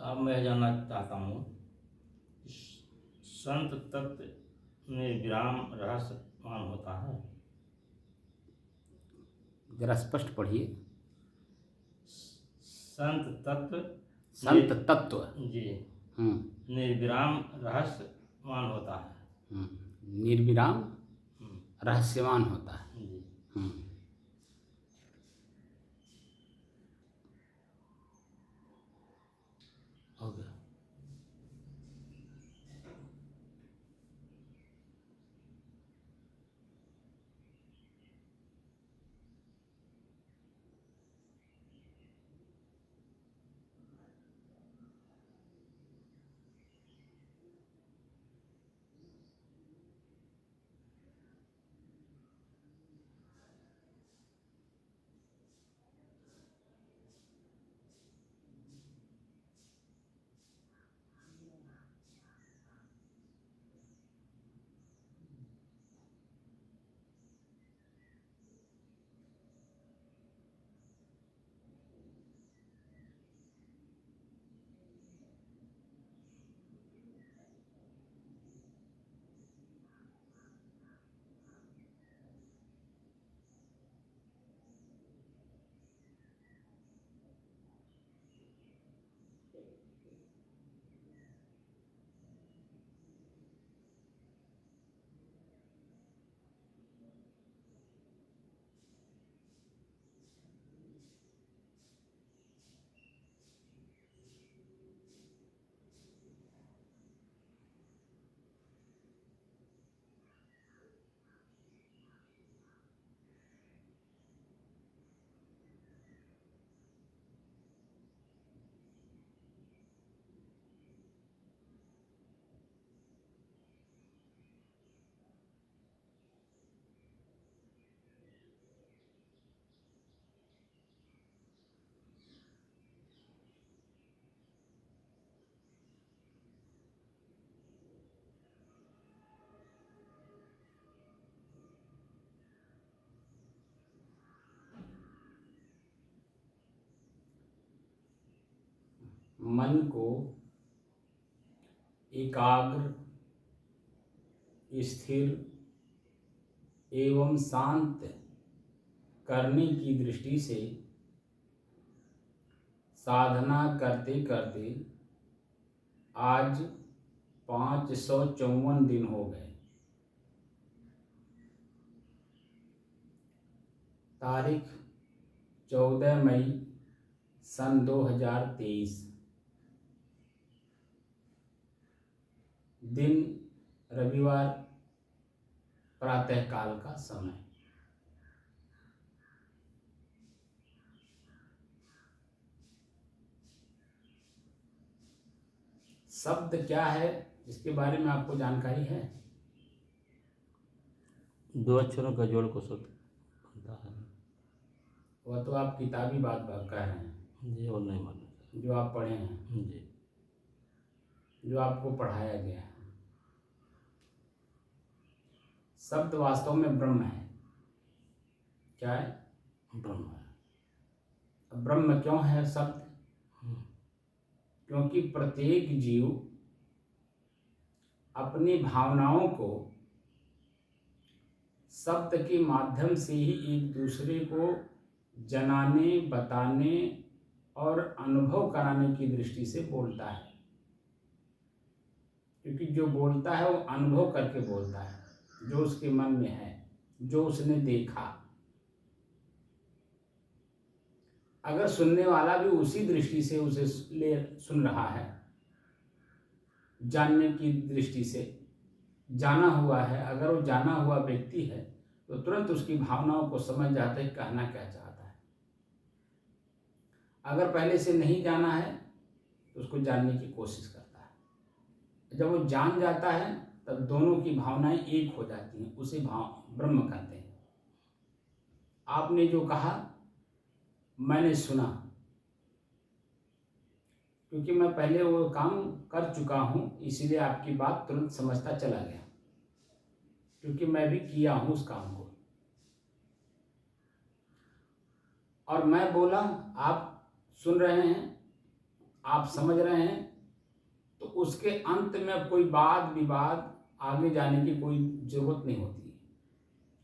अब मैं जानना चाहता हूँ, संत तत्व में विराम रहस्यवान होता है? जरा स्पष्ट पढ़िए। संत तत्व संत तत्व जी हम्म निर्विराम रहस्यवान होता है। निर्विराम हम्म, रहस्यवान होता है। जी हम्म हो गया। मन को एकाग्र, स्थिर एवं शांत करने की दृष्टि से साधना करते करते आज 554 दिन हो गए। तारीख 14 मई सन 2023, दिन रविवार, प्रातःकाल का समय। शब्द क्या है इसके बारे में आपको जानकारी है? दो अक्षरों का जोड़ को शब्द बनता है। वह तो आप किताबी बात कह रहे हैं, जी और नहीं मालूम। जो आप पढ़े हैं, जी जो आपको पढ़ाया गया है। शब्द वास्तव में ब्रह्म है। क्या है? ब्रह्म है। अब ब्रह्म क्यों है शब्द? क्योंकि प्रत्येक जीव अपनी भावनाओं को शब्द के माध्यम से ही एक दूसरे को जनाने, बताने और अनुभव कराने की दृष्टि से बोलता है। क्योंकि जो बोलता है वो अनुभव करके बोलता है, जो उसके मन में है, जो उसने देखा। अगर सुनने वाला भी उसी दृष्टि से उसे सुन रहा है, जानने की दृष्टि से जाना हुआ है, अगर वो जाना हुआ व्यक्ति है तो तुरंत उसकी भावनाओं को समझ जाता है कहना क्या चाहता है। अगर पहले से नहीं जाना है तो उसको जानने की कोशिश करता है। जब वो जान जाता है तब दोनों की भावनाएं एक हो जाती हैं, उसे ब्रह्म कहते हैं। आपने जो कहा मैंने सुना, क्योंकि मैं पहले वो काम कर चुका हूं इसीलिए आपकी बात तुरंत समझता चला गया, क्योंकि मैं भी किया हूं उस काम को। और मैं बोला, आप सुन रहे हैं, आप समझ रहे हैं, तो उसके अंत में कोई वाद विवाद आगे जाने की कोई जरूरत नहीं होती है।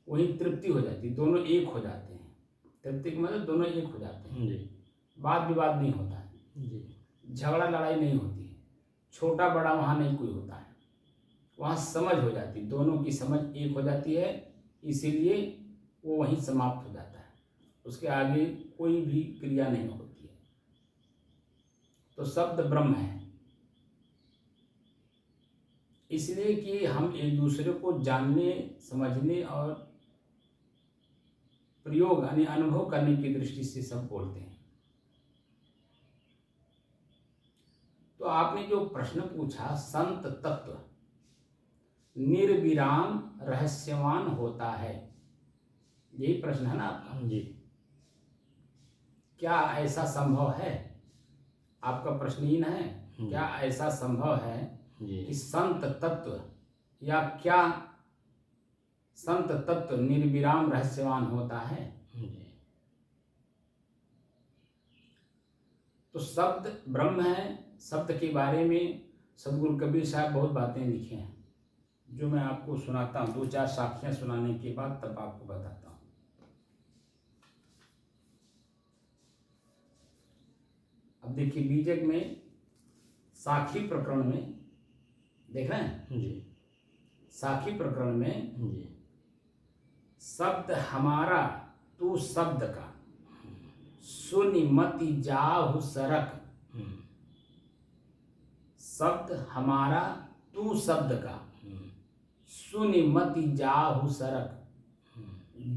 वही तृप्ति हो जाती है, दोनों एक हो जाते हैं। तृप्ति का मतलब दोनों एक हो जाते हैं जी वाद विवाद नहीं होता है, जी झगड़ा लड़ाई नहीं होती है, छोटा बड़ा वहाँ नहीं कोई होता है, वहाँ समझ हो जाती है, दोनों की समझ एक हो जाती है, इसीलिए वो वहीं समाप्त हो जाता है, उसके आगे कोई भी क्रिया नहीं होती है। तो शब्द ब्रह्म है, इसलिए कि हम एक दूसरे को जानने समझने और प्रयोग यानी अनुभव करने की दृष्टि से सब बोलते हैं। तो आपने जो प्रश्न पूछा, संत तत्व निर्विराम रहस्यवान होता है, यही प्रश्न है ना आपका। जी क्या ऐसा संभव है? आपका प्रश्न ही है, क्या ऐसा संभव है जी कि संत तत्व या क्या संत तत्व निर्विराम रहस्यवान होता है? जी तो शब्द ब्रह्म है, शब्द के बारे में सदगुरु कबीर साहब बहुत बातें लिखे हैं, जो मैं आपको सुनाता हूँ। 2-4 साखियाँ सुनाने के बाद तब आपको बताता हूँ। अब देखिए, बीजक में साखी प्रकरण में देख रहे हैं, जी साखी प्रकरण में जी शब्द हमारा तू शब्द का सुनि मति जाहु सरक। शब्द हमारा तू शब्द का सुनि मति जाहु सरक।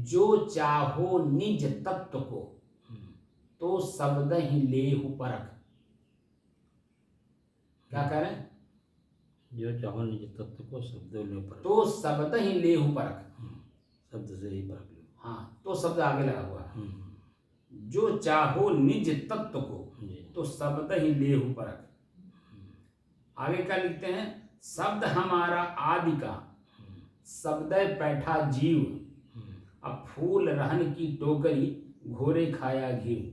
जो चाहो निज तत्व को तो शब्द ही लेहु परख। क्या कह रहे हैं? जो चाहो निज तत्व को शब्द ले पर तो शब्द ही लेहु परख। शब्द से ही परख लो। हाँ, तो शब्द आगे लगा हुआ है। जो चाहो निज तत्व को तो शब्द ही लेहु परख। आगे क्या लिखते हैं? शब्द हमारा आदि का शब्द बैठा जीव। अब फूल रहन की टोकरी घोरे खाया घीव।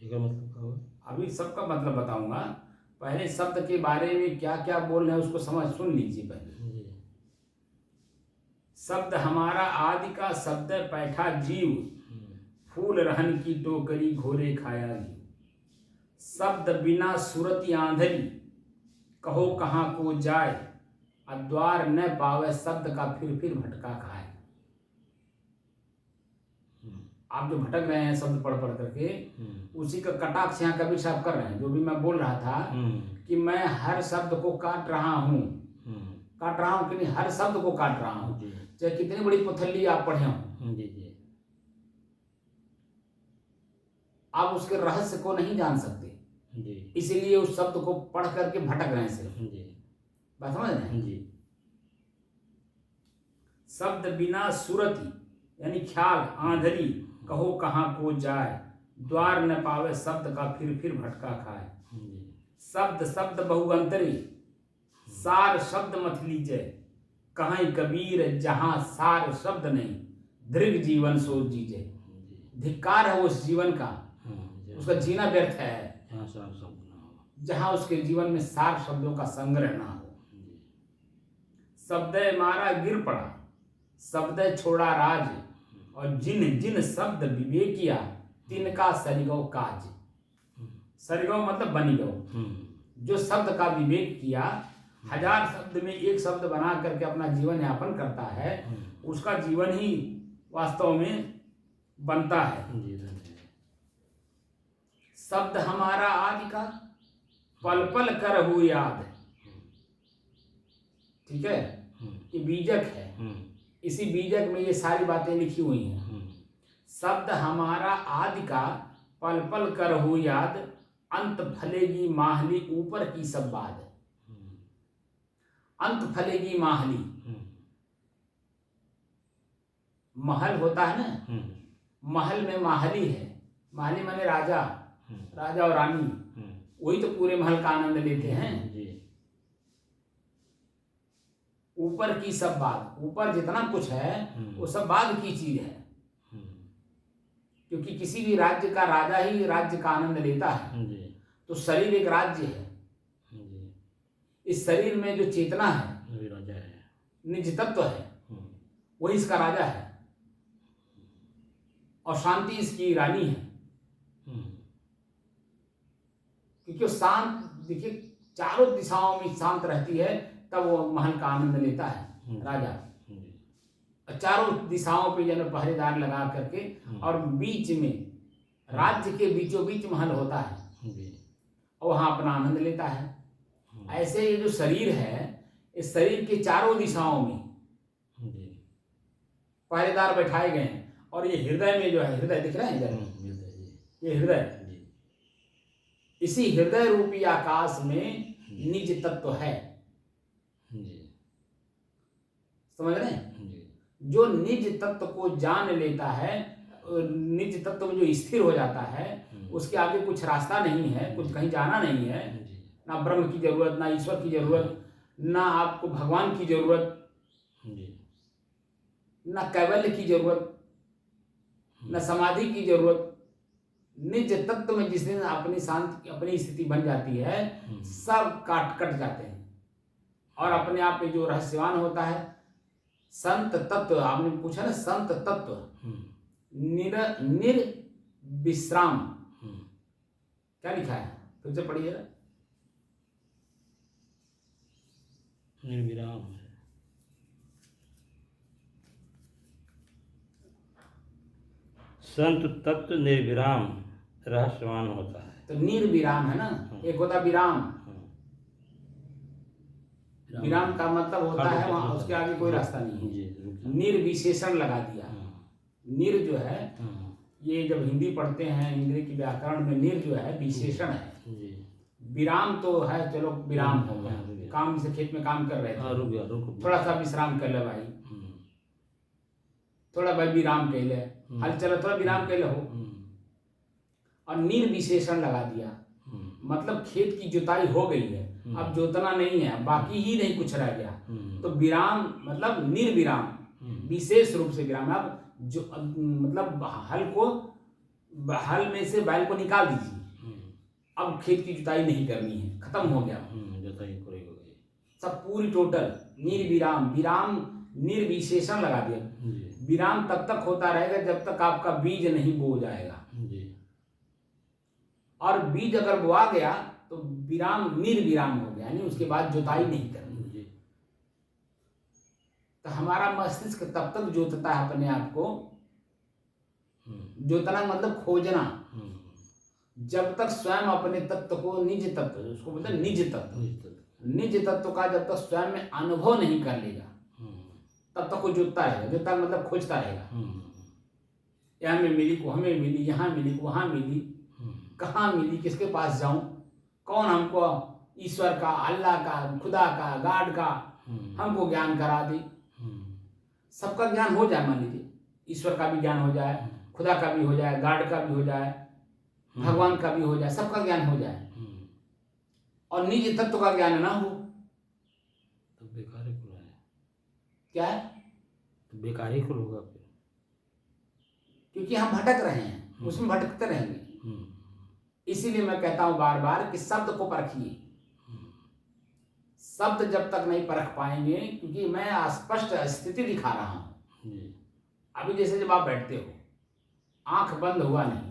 इसका मतलब क्या हुआ? अभी सबका मतलब बताऊंगा, पहले शब्द के बारे में क्या क्या बोल रहे हैं उसको सुन लीजिए पहले। शब्द हमारा आदि का शब्द बैठा जीव। फूल रहन की टोकरी घोरे खाया घीव। शब्द बिना सुरति आंधरी कहो कहाँ को जाए। अद्वार न पावे शब्द का फिर भटका खाए। आप जो भटक रहे हैं शब्द पढ़ करके, उसी का कटाक्ष यहाँ कबीर साहब कर रहे हैं। जो भी मैं बोल रहा था कि मैं हर शब्द को काट रहा हूँ कि नहीं, हर शब्द को काट रहा हूँ, चाहे कितनी बड़ी पुथली आप पढ़े हो, आप उसके रहस्य को नहीं जान सकते, इसीलिए उस शब्द को पढ़ करके भटक रहे हैं सिर्फ। बात समझ रहे हैं? शब्द बिना सुरति यानी ख्याल आंधरी कहो कहाँ को जाए। द्वार न पावे शब्द का फिर भटका खाए। शब्द शब्द बहुअंतरी सार शब्द मत लीजिए। कहीं कबीर जहां सार शब्द नहीं दृढ़ जीवन सो जीजे। धिक्कार है उस जीवन का, उसका जीना व्यर्थ है जहां उसके जीवन में सार शब्दों का संग्रह ना हो। शब्द मारा गिर पड़ा शब्द छोड़ा राज। और जिन जिन शब्द विवेकिया तिनका सरिगौ काज। सरिगौ मतलब बनी गौ। जो शब्द का विवेक किया, 1000 शब्द में एक शब्द बना करके अपना जीवन यापन करता है, उसका जीवन ही वास्तव में बनता है। शब्द हमारा आदि का पल पल कर हो याद। ठीक है, ये बीजक है, इसी बीजक में ये सारी बातें लिखी हुई हैं। शब्द हमारा आदि का पल पल कर हो याद। अंत फलेगी माहली ऊपर की सब बात। अंत फलेगी माहली, महल होता है ना, महल में माहली है। माहली माने राजा, राजा और रानी, वही तो पूरे महल का आनंद लेते हैं। ऊपर की सब बात, ऊपर जितना कुछ है वो सब बाद की चीज है, कि क्योंकि किसी भी राज्य का राजा ही राज्य का आनंद लेता है। जी। तो शरीर एक राज्य है। जी। इस शरीर में जो चेतना है, वही राजा है। निज तत्व है, वही इसका राजा है और शांति इसकी रानी है। क्योंकि वो शांत, देखिए चारों दिशाओं में शांत रहती है, तब वो महल का आनंद लेता है राजा। और चारों दिशाओं पे जन पहरेदार लगा करके, और बीच में राज्य के बीचों बीच महल होता है और वहां अपना आनंद लेता है। ऐसे ये जो शरीर है, इस शरीर के चारों दिशाओं में पहरेदार बैठाए गए हैं। और ये हृदय में जो है, हृदय दिख रहा है इधर, ये हृदय, इसी हृदय रूपी आकाश में निज तत्व है। समझ रहे हैं? जो निज तत्व को जान लेता है, निज तत्व में जो स्थिर हो जाता है, उसके आगे कुछ रास्ता नहीं है, कुछ कहीं जाना नहीं है। ना ब्रह्म की जरूरत, ना ईश्वर की जरूरत, ना आपको भगवान की जरूरत, ना कैवल्य की जरूरत, ना समाधि की जरूरत। निज तत्व में जिस दिन अपनी शांति, अपनी स्थिति बन जाती है, सब कट जाते हैं और अपने आप में जो रहस्यवान होता है, संत तत्व, आपने पूछा ना, संत तत्व निर्विश्राम, क्या लिखा है, फिर से पढ़िए। निर्विराम है। संत तत्व निर्विराम रहस्यवान होता है। तो निर्विराम है ना, एक होता विराम। विराम का मतलब होता है वहां उसके आगे कोई रास्ता नहीं है। निर्विशेषण लगा दिया। निर जो है, ये जब हिंदी पढ़ते हैं, हिंदी की व्याकरण में निर जो है विशेषण है। विराम तो है, चलो विराम हो गया, काम से खेत में काम कर रहे थे, थोड़ा सा विश्राम कर ले भाई, थोड़ा भाई विराम कह ले, हल चलो थोड़ा विराम कह ले हो। और निर्विशेषण लगा दिया, मतलब खेत की जुताई हो गई है, अब जोतना नहीं है, बाकी ही नहीं कुछ रह गया। तो विराम मतलब निर्विराम, विशेष रूप से विराम। अब जो मतलब हल में से बैल को निकाल दीजिए, अब खेत की जुताई नहीं करनी है, खत्म हो गया, जुताई पूरी हो गई, सब पूरी टोटल निर्विराम। विराम निर्विशेषण लगा दिया। विराम तब तक होता रहेगा जब तक आपका बीज नहीं बो जाएगा, और बीज अगर बोआ गया तो विराम निर्विराम हो गया, यानी उसके बाद जुताई नहीं करनी। तो हमारा मस्तिष्क तब तक जोतता है अपने आप को, जोतना मतलब खोजना, जब तक स्वयं अपने तत्व को, निज तत्व, उसको बोलते हैं निज तत्व, निज तत्व का जब तक स्वयं में अनुभव नहीं कर लेगा, तब तक वो जोतता रहेगा। जोतता मतलब खोजता रहेगा, यहाँ में मिली को हमें मिली, यहाँ मिली को वहां मिली, कहाँ मिली, किसके पास जाऊं, कौन हमको ईश्वर का, अल्लाह का, खुदा का, गाड का हमको ज्ञान करा दे। सबका ज्ञान हो जाए, मान लीजिए ईश्वर का भी ज्ञान हो जाए, खुदा का भी हो जाए, गाड का भी हो जाए, भगवान का भी हो जाए, सबका ज्ञान हो जाए, और निज तत्व का ज्ञान ना हो तो बेकार ही खुला है। क्या है? तो बेकार ही खुल होगा फिर, क्योंकि हम भटक रहे हैं, उसमें भटकते रहेंगे। इसीलिए मैं कहता हूं बार बार कि शब्द को परखिए। शब्द जब तक नहीं परख पाएंगे, क्योंकि मैं स्पष्ट स्थिति दिखा रहा हूं। अभी जैसे जब आप बैठते हो, आंख बंद हुआ नहीं,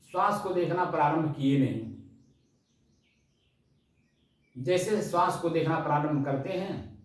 श्वास को देखना प्रारंभ किए नहीं, जैसे श्वास को देखना प्रारंभ करते हैं,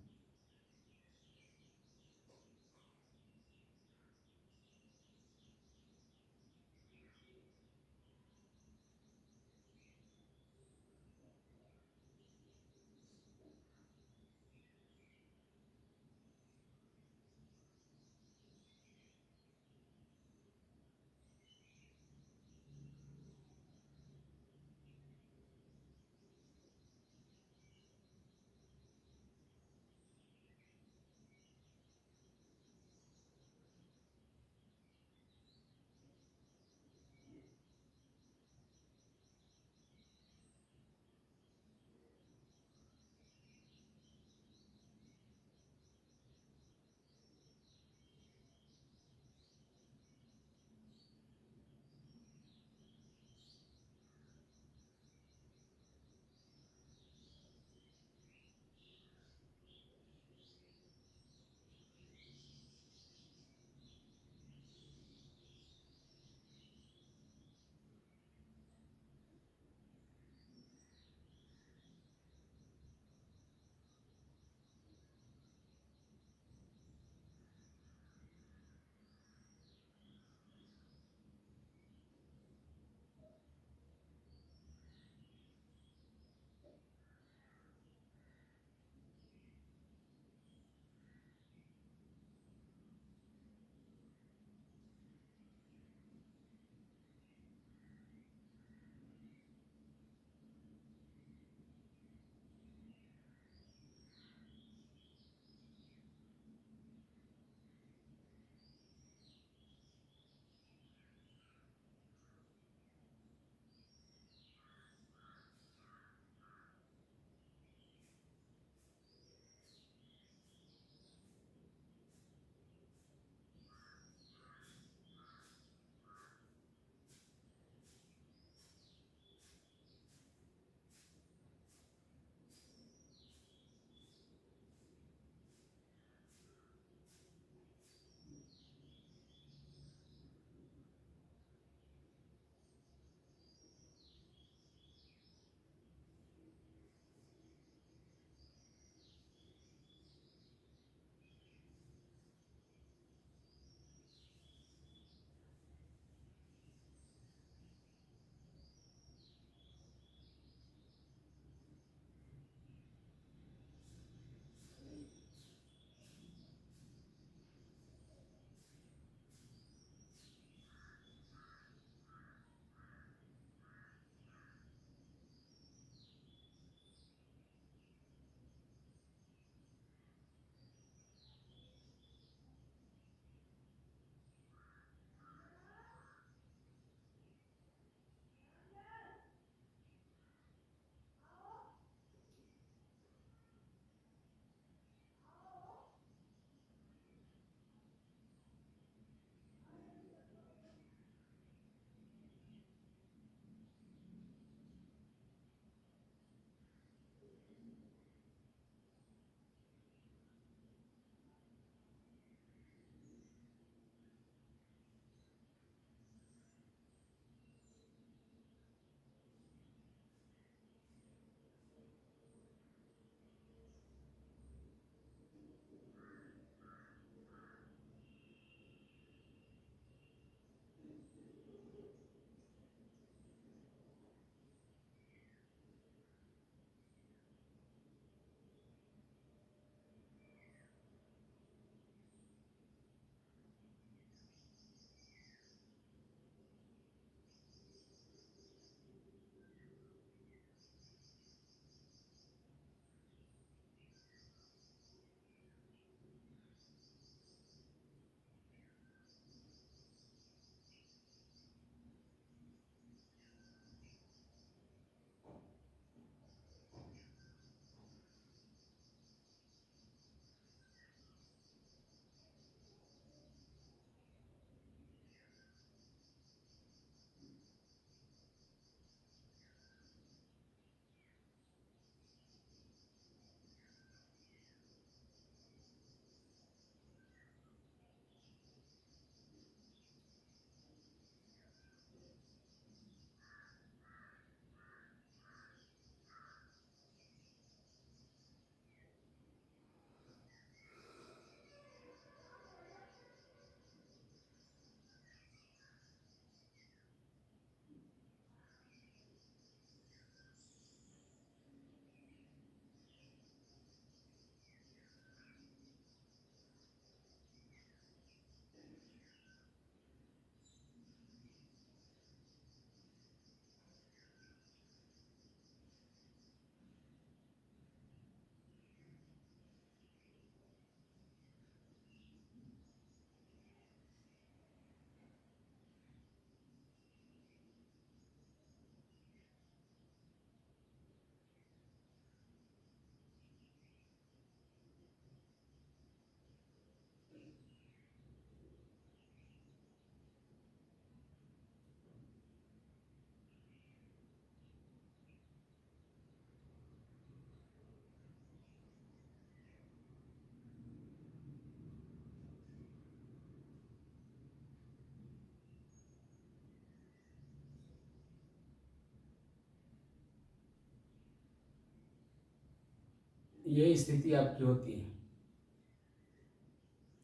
यही स्थिति आपकी होती है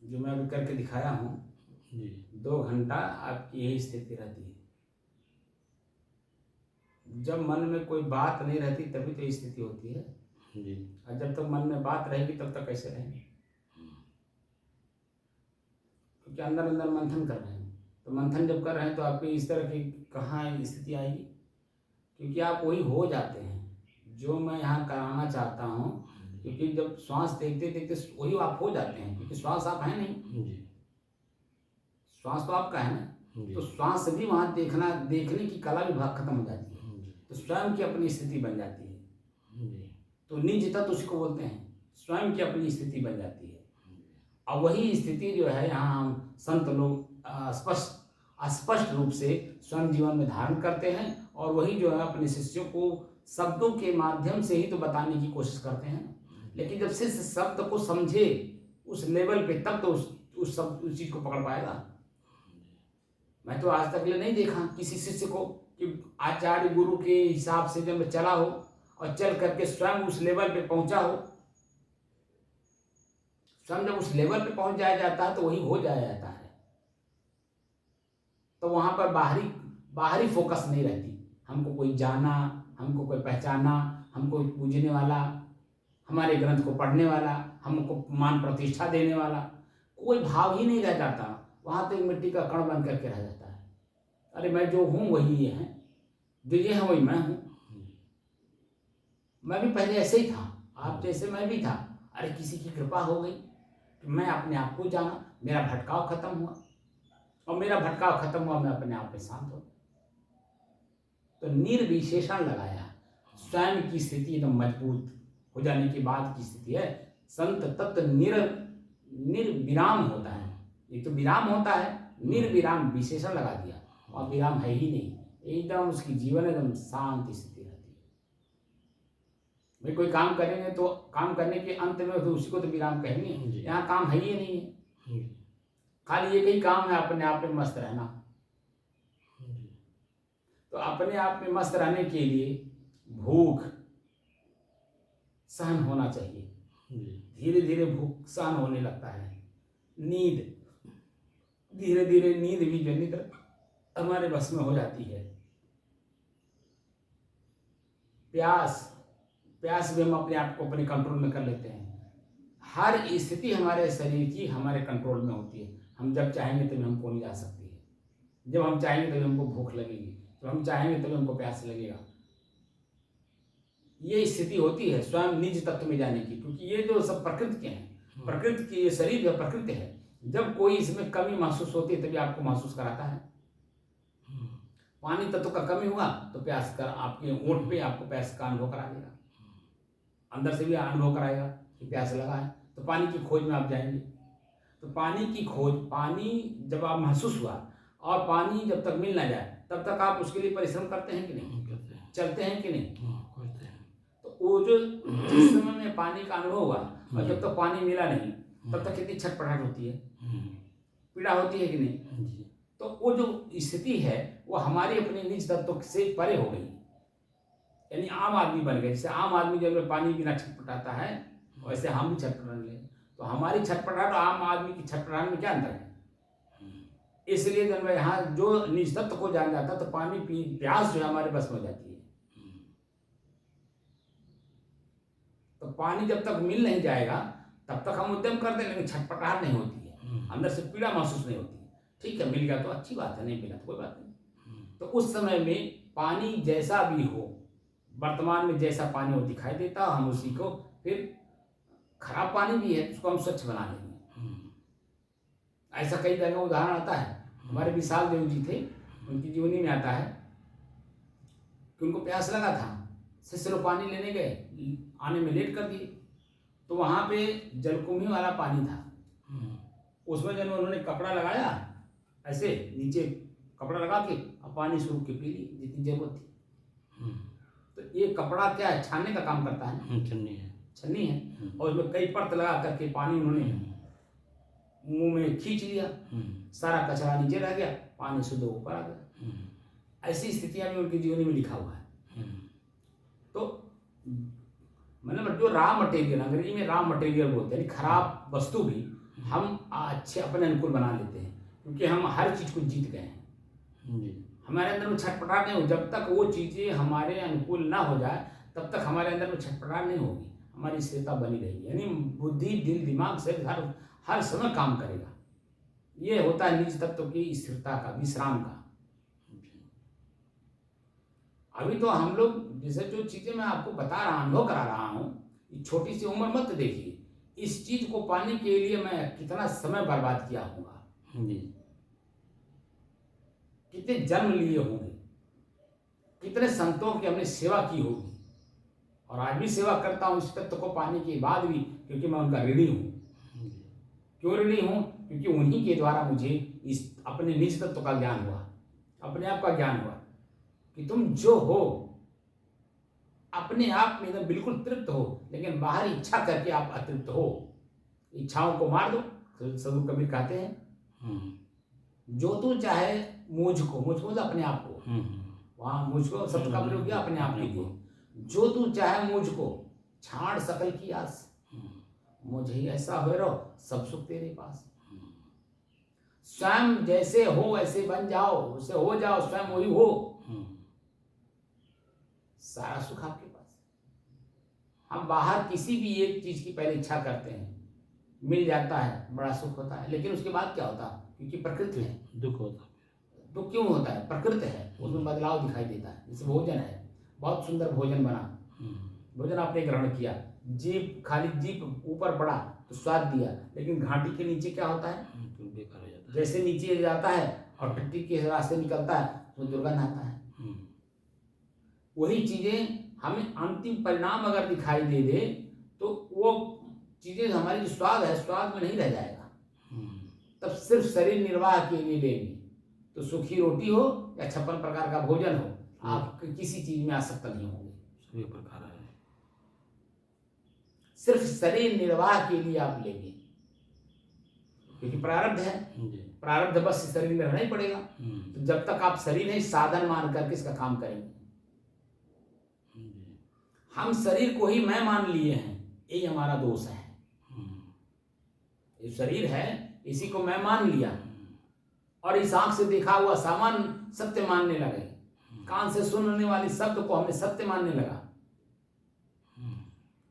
जो मैं अभी करके दिखाया हूँ। जी 2 घंटा आपकी यही स्थिति रहती है। जब मन में कोई बात नहीं रहती तभी तो ये स्थिति होती है, जी और जब तक मन में बात रहेगी तब तक कैसे रहेंगे? क्योंकि अंदर अंदर मंथन कर रहे हैं, तो मंथन जब कर रहे हैं तो आपकी इस तरह की कहाँ स्थिति आएगी? क्योंकि आप वही हो जाते हैं जो मैं यहाँ कराना चाहता हूँ। क्योंकि जब श्वास देखते देखते वही आप हो जाते हैं, क्योंकि श्वास आप है नहीं, जी श्वास तो आपका है ना, जी तो श्वास भी वहाँ देखने की कला भी खत्म हो जाती है, तो स्वयं की अपनी स्थिति बन जाती है। जी तो निज तत्व उसी को बोलते हैं, स्वयं की अपनी स्थिति बन जाती है। और वही स्थिति जो है यहाँ हम संत लोग स्पष्ट रूप से स्वयं जीवन में धारण करते हैं, और वही जो है अपने शिष्यों को शब्दों के माध्यम से ही तो बताने की कोशिश करते हैं। लेकिन जब शिष्य शब्द को समझे उस लेवल पे, तब तो उस चीज को पकड़ पाएगा। मैं तो आज तक ले नहीं देखा किसी शिष्य को कि आचार्य गुरु के हिसाब से जब चला हो और चल करके स्वयं उस लेवल पे पहुंचा हो। स्वयं जब उस लेवल पे पहुंच जाया जाता है तो वही हो जाया जाता है, तो वहां पर बाहरी फोकस नहीं रहती। हमको कोई जाना, हमको कोई पहचाना, हमको पूजने वाला, हमारे ग्रंथ को पढ़ने वाला, हमको मान प्रतिष्ठा देने वाला, कोई भाव ही नहीं रह जाता। वहां तो एक मिट्टी का कण बन करके रह जाता है। अरे मैं जो हूं वही ये है, जो ये है वही मैं हूं। मैं भी पहले ऐसे ही था, आप जैसे मैं भी था। अरे किसी की कृपा हो गई कि मैं अपने आप को जाना, मेरा भटकाव खत्म हुआ, और मेरा भटकाव खत्म हुआ, मैं अपने आप में शांत हो। तो निर्विशेषण लगाया, स्वयं की स्थिति एकदम मजबूत हो जाने के बाद की स्थिति है। संत तत्व निर्विराम होता है। एक तो विराम होता है, निर्विराम विशेषण लगा दिया, और विराम है ही नहीं, एकदम उसकी जीवन एकदम शांति स्थिति रहती है। भाई कोई काम करेंगे तो काम करने के अंत में तो उसी को तो विराम कहेंगे। यहाँ काम है ही नहीं है, खाली एक ही काम है, अपने आप में मस्त रहना। तो अपने आप में मस्त रहने के लिए भूख सहन होना चाहिए। धीरे धीरे भूख सहन होने लगता है। नींद, धीरे धीरे नींद भी जो निद्रा हमारे बस में हो जाती है। प्यास भी हम अपने आप को अपने कंट्रोल में कर लेते हैं। हर स्थिति हमारे शरीर की हमारे कंट्रोल में होती है। हम जब चाहेंगे तभी हमको नहीं जा सकती है, जब हम चाहेंगे तभी हमको भूख लगेगी, जब हम चाहेंगे तभी हमको प्यास लगेगा। ये स्थिति होती है स्वयं निज तत्व में जाने की, क्योंकि ये जो सब प्रकृति के हैं, प्रकृति की ये शरीर जो प्रकृति है, जब कोई इसमें कमी महसूस होती है तभी आपको महसूस कराता है। पानी तत्व का कमी हुआ तो प्यास कर आपके ओंठ पे आपको प्यास का अनुभव करा देगा, अंदर से भी अनुभव कराएगा कि प्यास लगा है। तो पानी की खोज में आप जाएंगे। तो पानी की खोज, पानी जब आप महसूस हुआ और पानी जब तक मिल ना जाए तब तक आप उसके लिए परिश्रम करते हैं कि नहीं, चलते हैं कि नहीं? तो वो जो जिस समय में पानी का अनुभव हुआ और जब तक पानी मिला नहीं तब तक कितनी छटपटाहट होती है, पीड़ा होती है कि नहीं? तो वो जो स्थिति है वो हमारी अपने निज तत्व से परे हो गई, यानी आम आदमी बन गए। जैसे आम आदमी जब पानी बिना छटपटाता है वैसे हम भी छटपटाने लगे। तो हमारी छटपटाहट और आम आदमी की छटपटाहट में क्या अंतर है? इसलिए जब यहाँ जो निज तत्व को जान जाता तो पानी प्यास जो है हमारे बस में हो जाती है। तो पानी जब तक मिल नहीं जाएगा तब तक हम उद्यम करते हैं, लेकिन छटपटाहट नहीं होती है, अंदर से पीड़ा महसूस नहीं होती है। ठीक है, मिल गया तो अच्छी बात है, नहीं मिला तो कोई बात नहीं। तो उस समय में पानी जैसा भी हो, वर्तमान में जैसा पानी हो दिखाई देता, हम उसी को फिर खराब पानी भी है उसको हम स्वच्छ बना लेंगे। ऐसा कई जगह उदाहरण आता है। हमारे विशाल देव जी थे, उनकी जीवनी में आता है कि उनको प्यास लगा था, शिष्य लोग पानी लेने गए, आने में लेट कर दिए। तो वहाँ पे जलकुंभी वाला पानी था, उसमें जब उन्होंने कपड़ा लगाया, ऐसे नीचे कपड़ा लगा के अब पानी शुरू के पी ली जितनी जरूरत थी। तो ये कपड़ा क्या है, छानने का काम करता है, छन्नी है, और उसमें कई परत लगा करके पानी उन्होंने मुंह में खींच लिया, सारा कचरा नीचे रह गया, पानी शुद्ध ऊपर आ गया। ऐसी स्थितियां भी उनकी जीवनी में लिखा हुआ है। तो मतलब जो रॉ मटेरियल, अंग्रेजी में रॉ मटेरियल बोलते हैं, यानी खराब वस्तु भी हम अच्छे अपने अनुकूल बना लेते हैं, क्योंकि हम हर चीज़ को जीत गए हैं। जी। हमारे अंदर में छटपटाहट नहीं हो, जब तक वो चीज़ें हमारे अनुकूल ना हो जाए तब तक हमारे अंदर में छटपटाहट नहीं होगी, हमारी स्थिरता बनी रहेगी। यानी बुद्धि, दिल, दिमाग से हर समय काम करेगा। ये होता है निज तत्व की स्थिरता का, विश्राम का। अभी तो हम लोग जैसे जो चीज़ें मैं आपको बता रहा हूँ, अनुभव करा रहा हूँ, छोटी सी उम्र मत देखिए। इस चीज़ को पाने के लिए मैं कितना समय बर्बाद किया होगा, जी। कितने जन्म लिए होंगे, कितने संतों की हमने सेवा की होगी, और आज भी सेवा करता हूँ इस तत्व को पाने के बाद भी, क्योंकि मैं उनका ऋणी हूँ। क्यों ऋणी हूँ? क्योंकि उन्हीं के द्वारा मुझे इस अपने निज तत्व का ज्ञान हुआ, अपने आप का ज्ञान हुआ कि तुम जो हो अपने आप में एकदम बिल्कुल तृप्त हो, लेकिन बाहर इच्छा करके आप अतृप्त हो। इच्छाओं को मार दो, सदगुरु कबीर कहते हैं, जो तू चाहे मुझको मतलब अपने आप को, वहाँ मुझको शब्द का प्रयोग किया अपने आप के लिए। जो तू चाहे मुझको छाड़ सकल की आस, मुझे ही ऐसा हो रहो सब सुख तेरे पास। स्वयं जैसे हो वैसे बन जाओ, उसे हो जाओ, स्वयं वही हो, सारा सुख आपके पास। हम बाहर किसी भी एक चीज की पहले इच्छा करते हैं, मिल जाता है, बड़ा सुख होता है, लेकिन उसके बाद क्या होता है? क्योंकि प्रकृति है, दुख होता है। दुख क्यों होता है? प्रकृति है, उसमें बदलाव दिखाई देता है। जैसे भोजन है, बहुत सुंदर भोजन बना, भोजन आपने ग्रहण किया, जीभ खाली जीभ ऊपर बढ़ा तो स्वाद दिया, लेकिन घाटी के नीचे क्या होता है? बेकार हो जाता है। जैसे नीचे जाता है और टट्टी के रास्ते निकलता है तो दुर्गंध आता है। वही चीजें हमें अंतिम परिणाम अगर दिखाई दे दे तो वो चीजें हमारी जो स्वाद है, स्वाद में नहीं रह जाएगा। तब सिर्फ शरीर निर्वाह के लिए लेंगे तो सूखी रोटी हो या 56 प्रकार का भोजन हो, आप किसी चीज में आसक्त नहीं होंगे। सभी प्रकार है, सिर्फ शरीर निर्वाह के लिए आप लेंगे, क्योंकि प्रारब्ध है, प्रारब्ध बस शरीर में रहना ही पड़ेगा। तो जब तक आप शरीर नहीं साधन मान करके इसका काम करेंगे। हम शरीर को ही मैं मान लिए हैं, यही हमारा दोष है। ये शरीर है, इसी को मैं मान लिया, और इस आंख से देखा हुआ सामान सत्य मानने लगे, कान से सुनने वाली शब्द को हमने सत्य मानने लगा,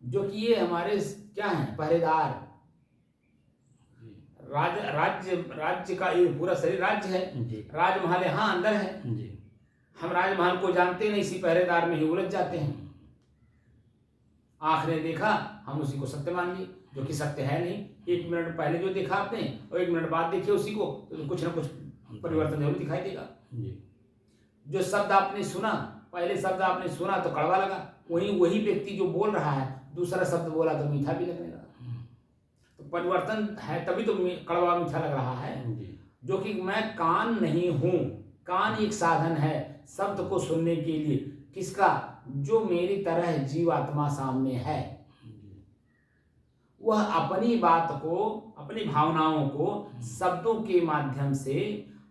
जो कि ये हमारे क्या है? पहरेदार। राज्य का ये पूरा शरीर राज्य है, राजमहल यहाँ अंदर है। हम राजमहल को जानते नहीं, इसी पहरेदार में ही उलझ जाते हैं। आंख ने देखा, हम उसी को सत्य मान लिए, जो कि सत्य है नहीं। 1 मिनट पहले जो देखा आपने और 1 मिनट बाद देखिए उसी को, तो कुछ ना कुछ परिवर्तन जरूर दिखाई देगा। जो शब्द आपने सुना, पहले शब्द आपने सुना तो कड़वा लगा, वही व्यक्ति जो बोल रहा है दूसरा शब्द बोला तो मीठा भी लगने लगा। तो परिवर्तन है, तभी तो कड़वा मीठा लग रहा है। जो कि मैं कान नहीं हूँ, कान एक साधन है शब्द को सुनने के लिए। किसका? जो मेरी तरह जीवात्मा सामने है, वह अपनी बात को, अपनी भावनाओं को शब्दों के माध्यम से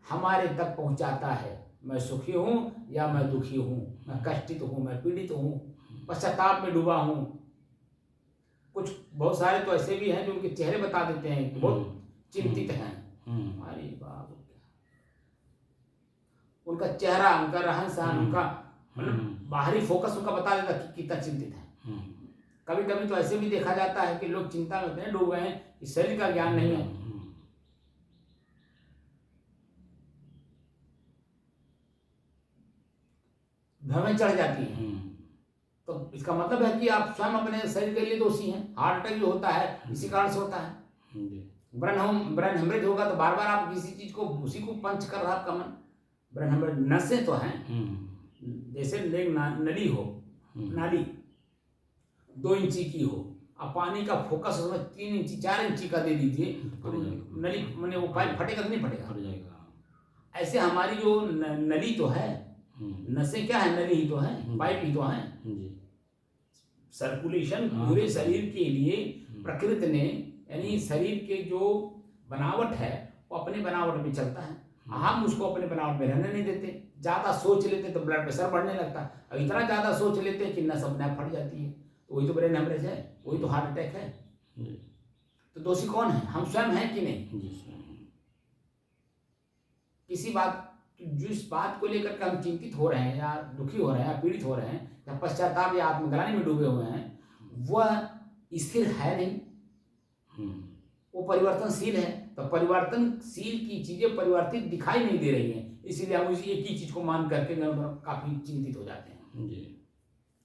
हमारे तक पहुंचाता है। मैं सुखी हूं या मैं दुखी हूं, मैं कष्टित हूं, मैं पीड़ित हूं, पश्चाताप में डूबा हूं। कुछ बहुत सारे तो ऐसे भी हैं जो उनके चेहरे बता देते हैं कि बहुत चिंतित हैं। अरे बाप, उनका चेहरा, उनका रहन सहन, उनका मतलब बाहरी फोकस उनका बता देता कि कितना चिंतित है। कभी कभी तो ऐसे भी देखा जाता है कि लोग चिंता में इतने डूब गए हैं कि शरीर का ज्ञान नहीं है। भ्रमें चढ़ जाती है। तो इसका मतलब है कि आप स्वयं अपने शरीर के लिए दोषी हैं। हार्ट अटैक जो होता है इसी कारण से होता है। ब्रेन हेमरेज होगा तो बार बार आप किसी चीज को, उसी को पंच कर रहा है आपका मन। ब्रेन हेमरेज नसें तो हैं, जैसे नली हो, नाली 2 इंची की हो, अब पानी का फोकस उसमें 3 इंची 4 इंची का दे दीजिए तो नली मैंने वो पाइप फटेगा कि नहीं फटेगा? ऐसे हमारी जो नली तो है, नसें क्या है? नली ही तो है, पाइप ही तो है। सर्कुलेशन पूरे शरीर के लिए प्रकृति ने, यानी शरीर के जो बनावट है वो अपने बनावट में चलता है। हम उसको अपने बनावट में रहने नहीं देते। ज्यादा सोच लेते तो ब्लड प्रेशर बढ़ने लगता है, और इतना ज्यादा सोच लेते कि नस अपने आप फट जाती है। तो वही तो ब्रेन हेमरेज है, वही तो हार्ट अटैक है। जी तो दोषी कौन है? हम स्वयं हैं कि नहीं? जी स्वयं। किसी बात, जिस बात को लेकर के हम चिंतित हो रहे हैं या दुखी हो रहे हैं या पीड़ित हो रहे हैं या पश्चाताप या आत्मग्लानि में डूबे हुए हैं, वह स्थिर है नहीं, वो परिवर्तनशील है। तो परिवर्तनशील की चीजें परिवर्तित दिखाई नहीं दे रही हैं, इसीलिए हम उसी एक ही चीज को मान करके काफी चिंतित हो जाते हैं। जी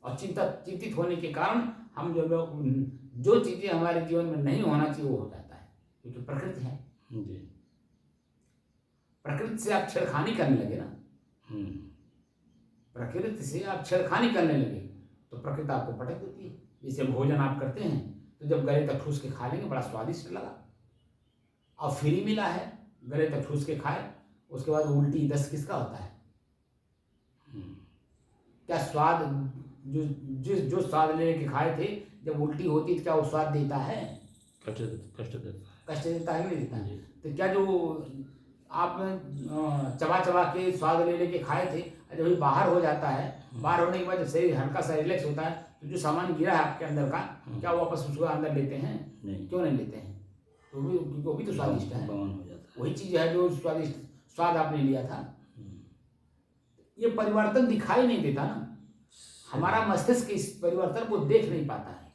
और चिंतित होने के कारण हम जो चीजें हमारे जीवन में नहीं होना चाहिए वो हो जाता है, क्योंकि प्रकृति है। जी प्रकृति से आप छेड़खानी करने लगे ना, प्रकृति से आप छेड़खानी करने लगे तो प्रकृति आपको पटक देती है। जैसे भोजन आप करते हैं तो जब गले तक ठूस के खा लेंगे बड़ा स्वादिष्ट लगा, और फ्री मिला है, गले तक ठूस के खाए, उसके बाद उल्टी दस्त किसका होता है? क्या स्वाद जो स्वाद लेने के खाए थे, जब उल्टी होती तो क्या वो स्वाद देता है? कष्ट देता है नहीं देता है? तो क्या जो आप चबा के स्वाद ले लेके खाए थे, जब भी बाहर हो जाता है, बाहर होने के बाद जब शरीर हल्का सा रिलैक्स होता है, तो जो सामान गिरा है आपके अंदर का, क्या वापस उसको अंदर लेते हैं? नहीं। क्यों नहीं लेते हैं? तो वो भी तो स्वादिष्ट है, हो जाता है। वही चीज है जो स्वादिष्ट स्वाद आपने लिया था। ये परिवर्तन दिखाई नहीं देता ना, हमारा मस्तिष्क इस परिवर्तन को देख नहीं पाता है।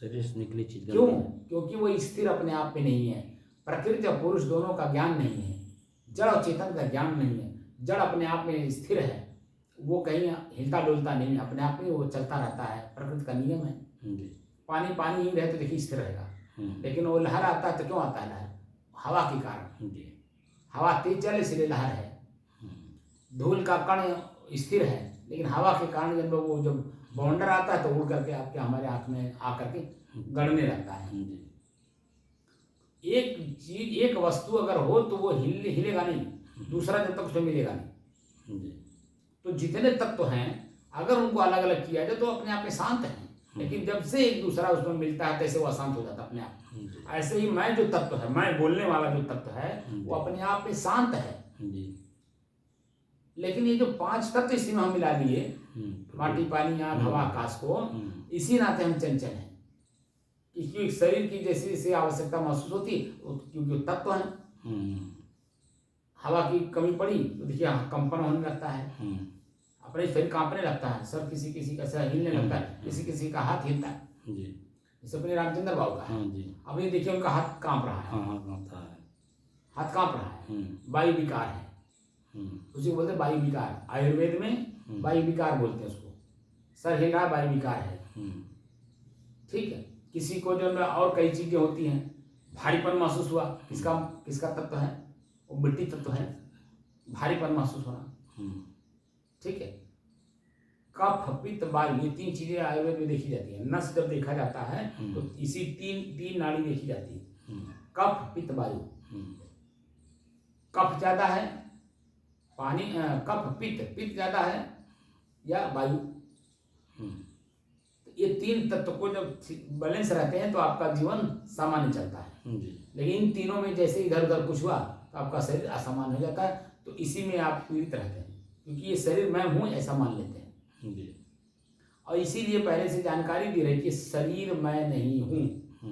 शरीर से निकली चीज क्यों? क्योंकि वो स्थिर अपने आप में नहीं है। प्रकृति और पुरुष दोनों का ज्ञान नहीं है, जड़ और चेतन का ज्ञान नहीं है। जड़ अपने आप में स्थिर है, वो कहीं हिलता डुलता नहीं, अपने आप में वो चलता रहता है, प्रकृति का नियम है। पानी पानी ही रहे तो देखिए स्थिर रहेगा, लेकिन वो लहर आता है तो क्यों आता है लहर? हवा के कारण। हवा तेज चले इसलिए लहर है। धूल का कण स्थिर है, लेकिन हवा के कारण जब बाउंडर आता है तो उड़ करके आपके हमारे आँख में आकर के गड़ने लगता है। एक चीज, एक वस्तु अगर हो तो वो हिलेगा नहीं, दूसरा जब तक उसमें मिलेगा नहीं। तो जितने तत्व हैं अगर उनको अलग अलग किया जाए तो अपने आप में शांत है, लेकिन जब से एक दूसरा उसमें मिलता है तैसे वो अशांत हो जाता है अपने आप। ऐसे ही मैं जो तत्व है, मैं बोलने वाला जो तत्व है, वो अपने आप में शांत है। लेकिन ये जो 5 तत्व इसमें हम मिला दिए, माटी पानी आग हवा आकाश को, इसी नाते हम चंचल हैं। क्योंकि शरीर की जैसी जैसी आवश्यकता महसूस होती क्योंकि तत्व है। हवा की कमी पड़ी तो देखिए कंपन होने लगता है, अपने शरीर कांपने लगता है, सर किसी किसी का सर हिलने लगता है, किसी किसी का हाथ हिलता है। जैसे अपने रामचंद्र बाबू का है, अब ये देखिए उनका हाथ कांप रहा है, हाथ कांप रहा है, वायु विकार है, उसी को बोलते हैं वायु विकार। आयुर्वेद में वायु विकार बोलते हैं उसको। सर हिल रहा है, वायु विकार है। ठीक है। किसी को जो और कई चीजें होती हैं, भारीपन महसूस हुआ, किसका तत्व है? वो मिट्टी तत्व है, भारीपन महसूस होना। ठीक है। कफ पित्त वायु, ये 3 चीजें आयुर्वेद में देखी जाती है। नस जब देखा जाता है तो इसी तीन नाड़ी देखी जाती है, कफ पित्त वायु। कफ ज्यादा है, पानी कफ पित्त ज्यादा है या वायु। ये 3 तत्व को जब बैलेंस रहते हैं तो आपका जीवन सामान्य चलता है। लेकिन इन तीनों में जैसे इधर उधर कुछ हुआ तो आपका शरीर असामान्य हो जाता है, तो इसी में आप पीड़ित रहते हैं, क्योंकि ये शरीर मैं हूं ऐसा मान लेते हैं। और इसीलिए पहले से जानकारी दी रही कि शरीर मैं नहीं हूं,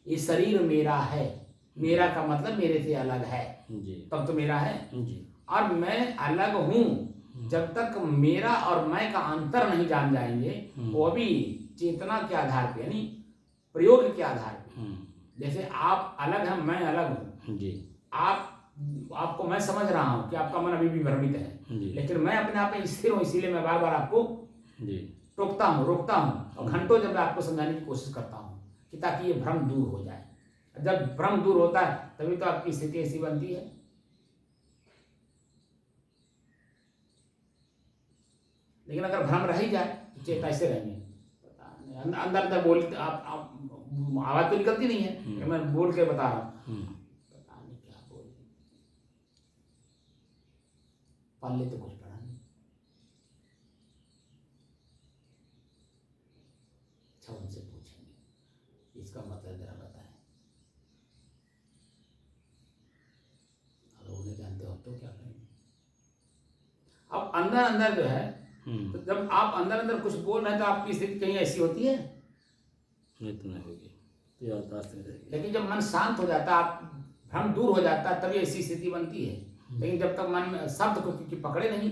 ये शरीर मेरा है। मेरा का मतलब मेरे से अलग है, तब तो मेरा है। और मैं अलग हूं, जब तक मेरा और मैं का अंतर नहीं जान जाएंगे, वो भी चेतना के आधार पे, यानी प्रयोग के आधार पे। जैसे आप अलग हैं, मैं अलग हूँ। आपको मैं समझ रहा हूँ कि आपका मन अभी भी भ्रमित है, लेकिन मैं अपने आप में स्थिर हूँ, इसीलिए मैं बार बार आपको टोकता हूँ, रोकता हूँ, और घंटों जब मैं आपको समझाने की कोशिश करता हूँ कि ताकि ये भ्रम दूर हो जाए। जब भ्रम दूर होता है तभी तो आपकी स्थिति ऐसी बनती है। लेकिन अगर भ्रम रह ही जाए तो चेत ऐसे रहेंगे, पता नहीं अंदर अंदर बोलते आप आवाज तो निकलती नहीं है, मैं बोल के बता रहा हूँ, पता नहीं क्या बोल पल्ले तो कुछ पड़ा नहीं। अच्छा उनसे पूछेंगे इसका मतलब जरा बताएं, अगर उन्हें जानते हो तो क्या करेंगे। अब अंदर अंदर जो है, तो जब आप अंदर अंदर कुछ बोल रहे हैं तो आपकी स्थिति कहीं ऐसी होती है इतना होगी तो याददाश्त नहीं रहेगी। लेकिन जब मन शांत हो जाता है, आप भ्रम दूर हो जाता है, तभी ऐसी स्थिति बनती है। लेकिन जब तक मन में शब्द को क्योंकि पकड़े नहीं,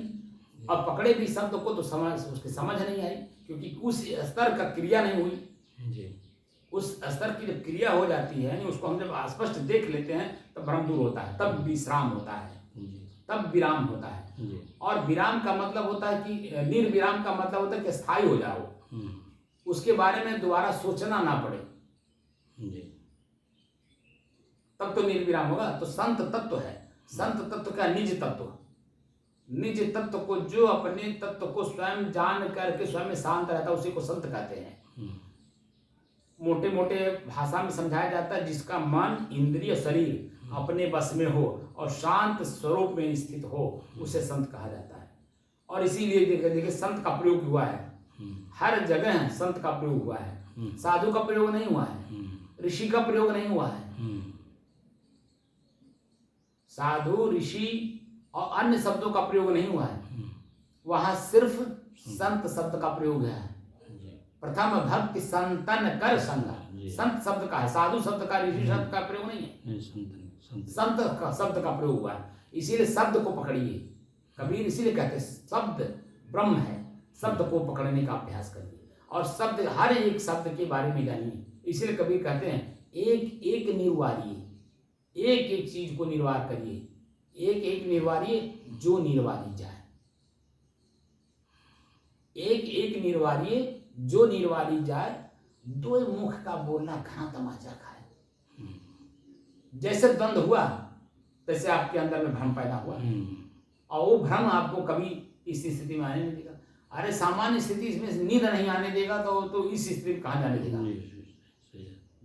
और पकड़े भी शब्द को तो उसकी समझ नहीं आई, क्योंकि उस स्तर का क्रिया नहीं हुई जी। उस स्तर की जब क्रिया हो जाती है, यानी उसको हम जब स्पष्ट देख लेते हैं, तब भ्रम दूर होता है, तब विश्राम होता है, तब विराम होता है। और विराम का मतलब होता है कि निर्विराम का मतलब होता है कि स्थायी हो जाओ, उसके बारे में दोबारा सोचना ना पड़े, तब तो निर्विराम होगा। तो संत तत्व है, संत तत्व का निज तत्व, निज तत्व को जो अपने तत्व को स्वयं जान करके स्वयं में शांत रहता है, उसी को संत कहते हैं। मोटे मोटे भाषा में समझाया जाता है, जिसका मन इंद्रिय शरीर अपने बस में हो और शांत स्वरूप में स्थित हो, उसे संत कहा जाता है। और इसीलिए देखिए संत का प्रयोग हुआ है, हर जगह संत का प्रयोग हुआ है, साधु का प्रयोग नहीं हुआ है, ऋषि का प्रयोग नहीं हुआ है। साधु, ऋषि और अन्य शब्दों का प्रयोग नहीं हुआ है, वहां सिर्फ संत शब्द का प्रयोग है। प्रथम भक्ति संतन कर संगा, संत शब्द का है, साधु शब्द का, ऋषि शब्द का प्रयोग नहीं है, संत का शब्द का प्रयोग हुआ है। इसीलिए शब्द को पकड़िए, कबीर इसीलिए कहते हैं शब्द ब्रह्म है, शब्द को पकड़ने का अभ्यास करिए और शब्द, हर एक शब्द के बारे में जानिए। इसीलिए कबीर कहते हैं एक एक निर्वारिये, एक एक चीज को निर्वार करिए, एक एक निर्वारिये जो निर्वारी जाए, एक एक निर्वारिये जो निर्वारी जाए, दो मुख का बोलना घना तमाचा खाए। जैसे द्वंद्व हुआ, तैसे आपके अंदर में भ्रम पैदा हुआ, और वो भ्रम आपको कभी इस स्थिति में आने नहीं देगा। अरे सामान्य स्थिति इसमें नींद नहीं आने देगा, तो इस स्थिति में कहाँ जाने देगा।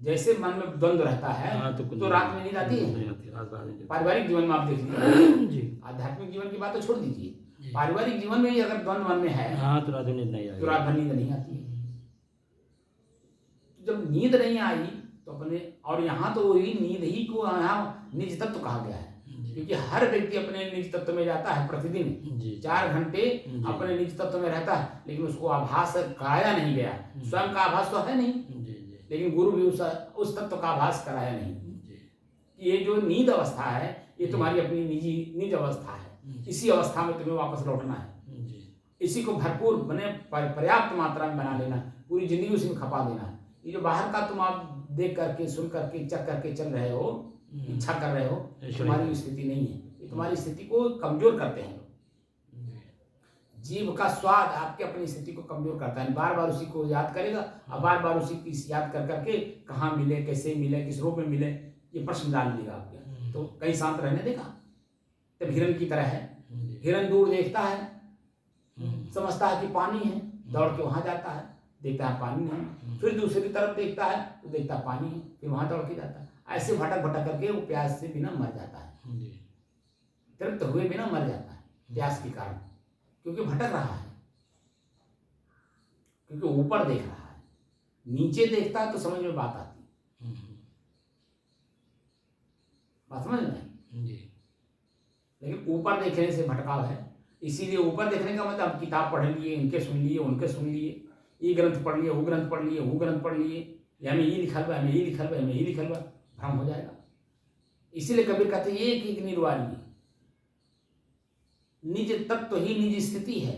जैसे मन में द्वंद्व रहता है तो रात में नींद आती है। पारिवारिक जीवन में आप देख लीजिए, आध्यात्मिक जीवन की बात तो छोड़ दीजिए, पारिवारिक जीवन में ही अगर द्वंद्व मन में है तो रात भर नींद नहीं आती है। जब नींद नहीं आई तो अपने, और यहाँ तो वही नींद ही को यहाँ निज तत्व कहा गया है, क्योंकि हर व्यक्ति अपने निज तत्व में जाता है, प्रतिदिन 4 घंटे अपने निज तत्व में रहता है, लेकिन उसको आभास कराया नहीं गया। स्वयं का आभास तो है नहीं, लेकिन गुरु भी उस तत्व का आभास कराया नहीं। ये जो नींद अवस्था है, ये तुम्हारी अपनी निज अवस्था है, इसी अवस्था में तुम्हें वापस लौटना है, इसी को भरपूर बने पर्याप्त मात्रा में बना लेना, पूरी जिंदगी उसी में खपा देना। ये जो बाहर का तुम आप देख करके, सुन करके, चख करके चल रहे हो, इच्छा कर रहे हो, तुम्हारी स्थिति नहीं है, ये तुम्हारी स्थिति को कमजोर करते हैं। जीव का स्वाद आपके अपनी स्थिति को कमजोर करता है, बार बार उसी को याद करेगा और बार बार उसी की याद कर करके कहाँ मिले, कैसे मिले, किस रूप में मिले, ये प्रश्न डाल देगा आपके। तो कहीं शांत रहने देगा। तब हिरण की तरह है, हिरण दूर देखता है, समझता है कि पानी है, दौड़ के वहां जाता है, देखता है पानी नहीं, फिर दूसरी तरफ देखता है तो देखता है पानी है, फिर वहां दौड़ के जाता है। ऐसे भटक भटक करके वो प्यास से बिना मर जाता है, तृप्त हुए बिना मर जाता है प्यास के कारण, क्योंकि भटक रहा है, क्योंकि ऊपर देख रहा है। नीचे देखता है तो समझ में बात आती, बात समझ में, लेकिन ऊपर देखने से भटकाव है। इसीलिए ऊपर देखने का मतलब आप किताब पढ़ लिए, इनके सुन लिए, उनके सुन लिए, ये ग्रंथ पढ़ लिए, वो ग्रंथ पढ़ लिए, वो ग्रंथ पढ़ लिए, या में ये लिखल बा, में ये लिखल बा, में ये लिखल बा, भ्रम हो जाएगा। इसीलिए कबीर कहते हैं एक एक निर्वाणी, निज तत्व ही निज स्थिति है,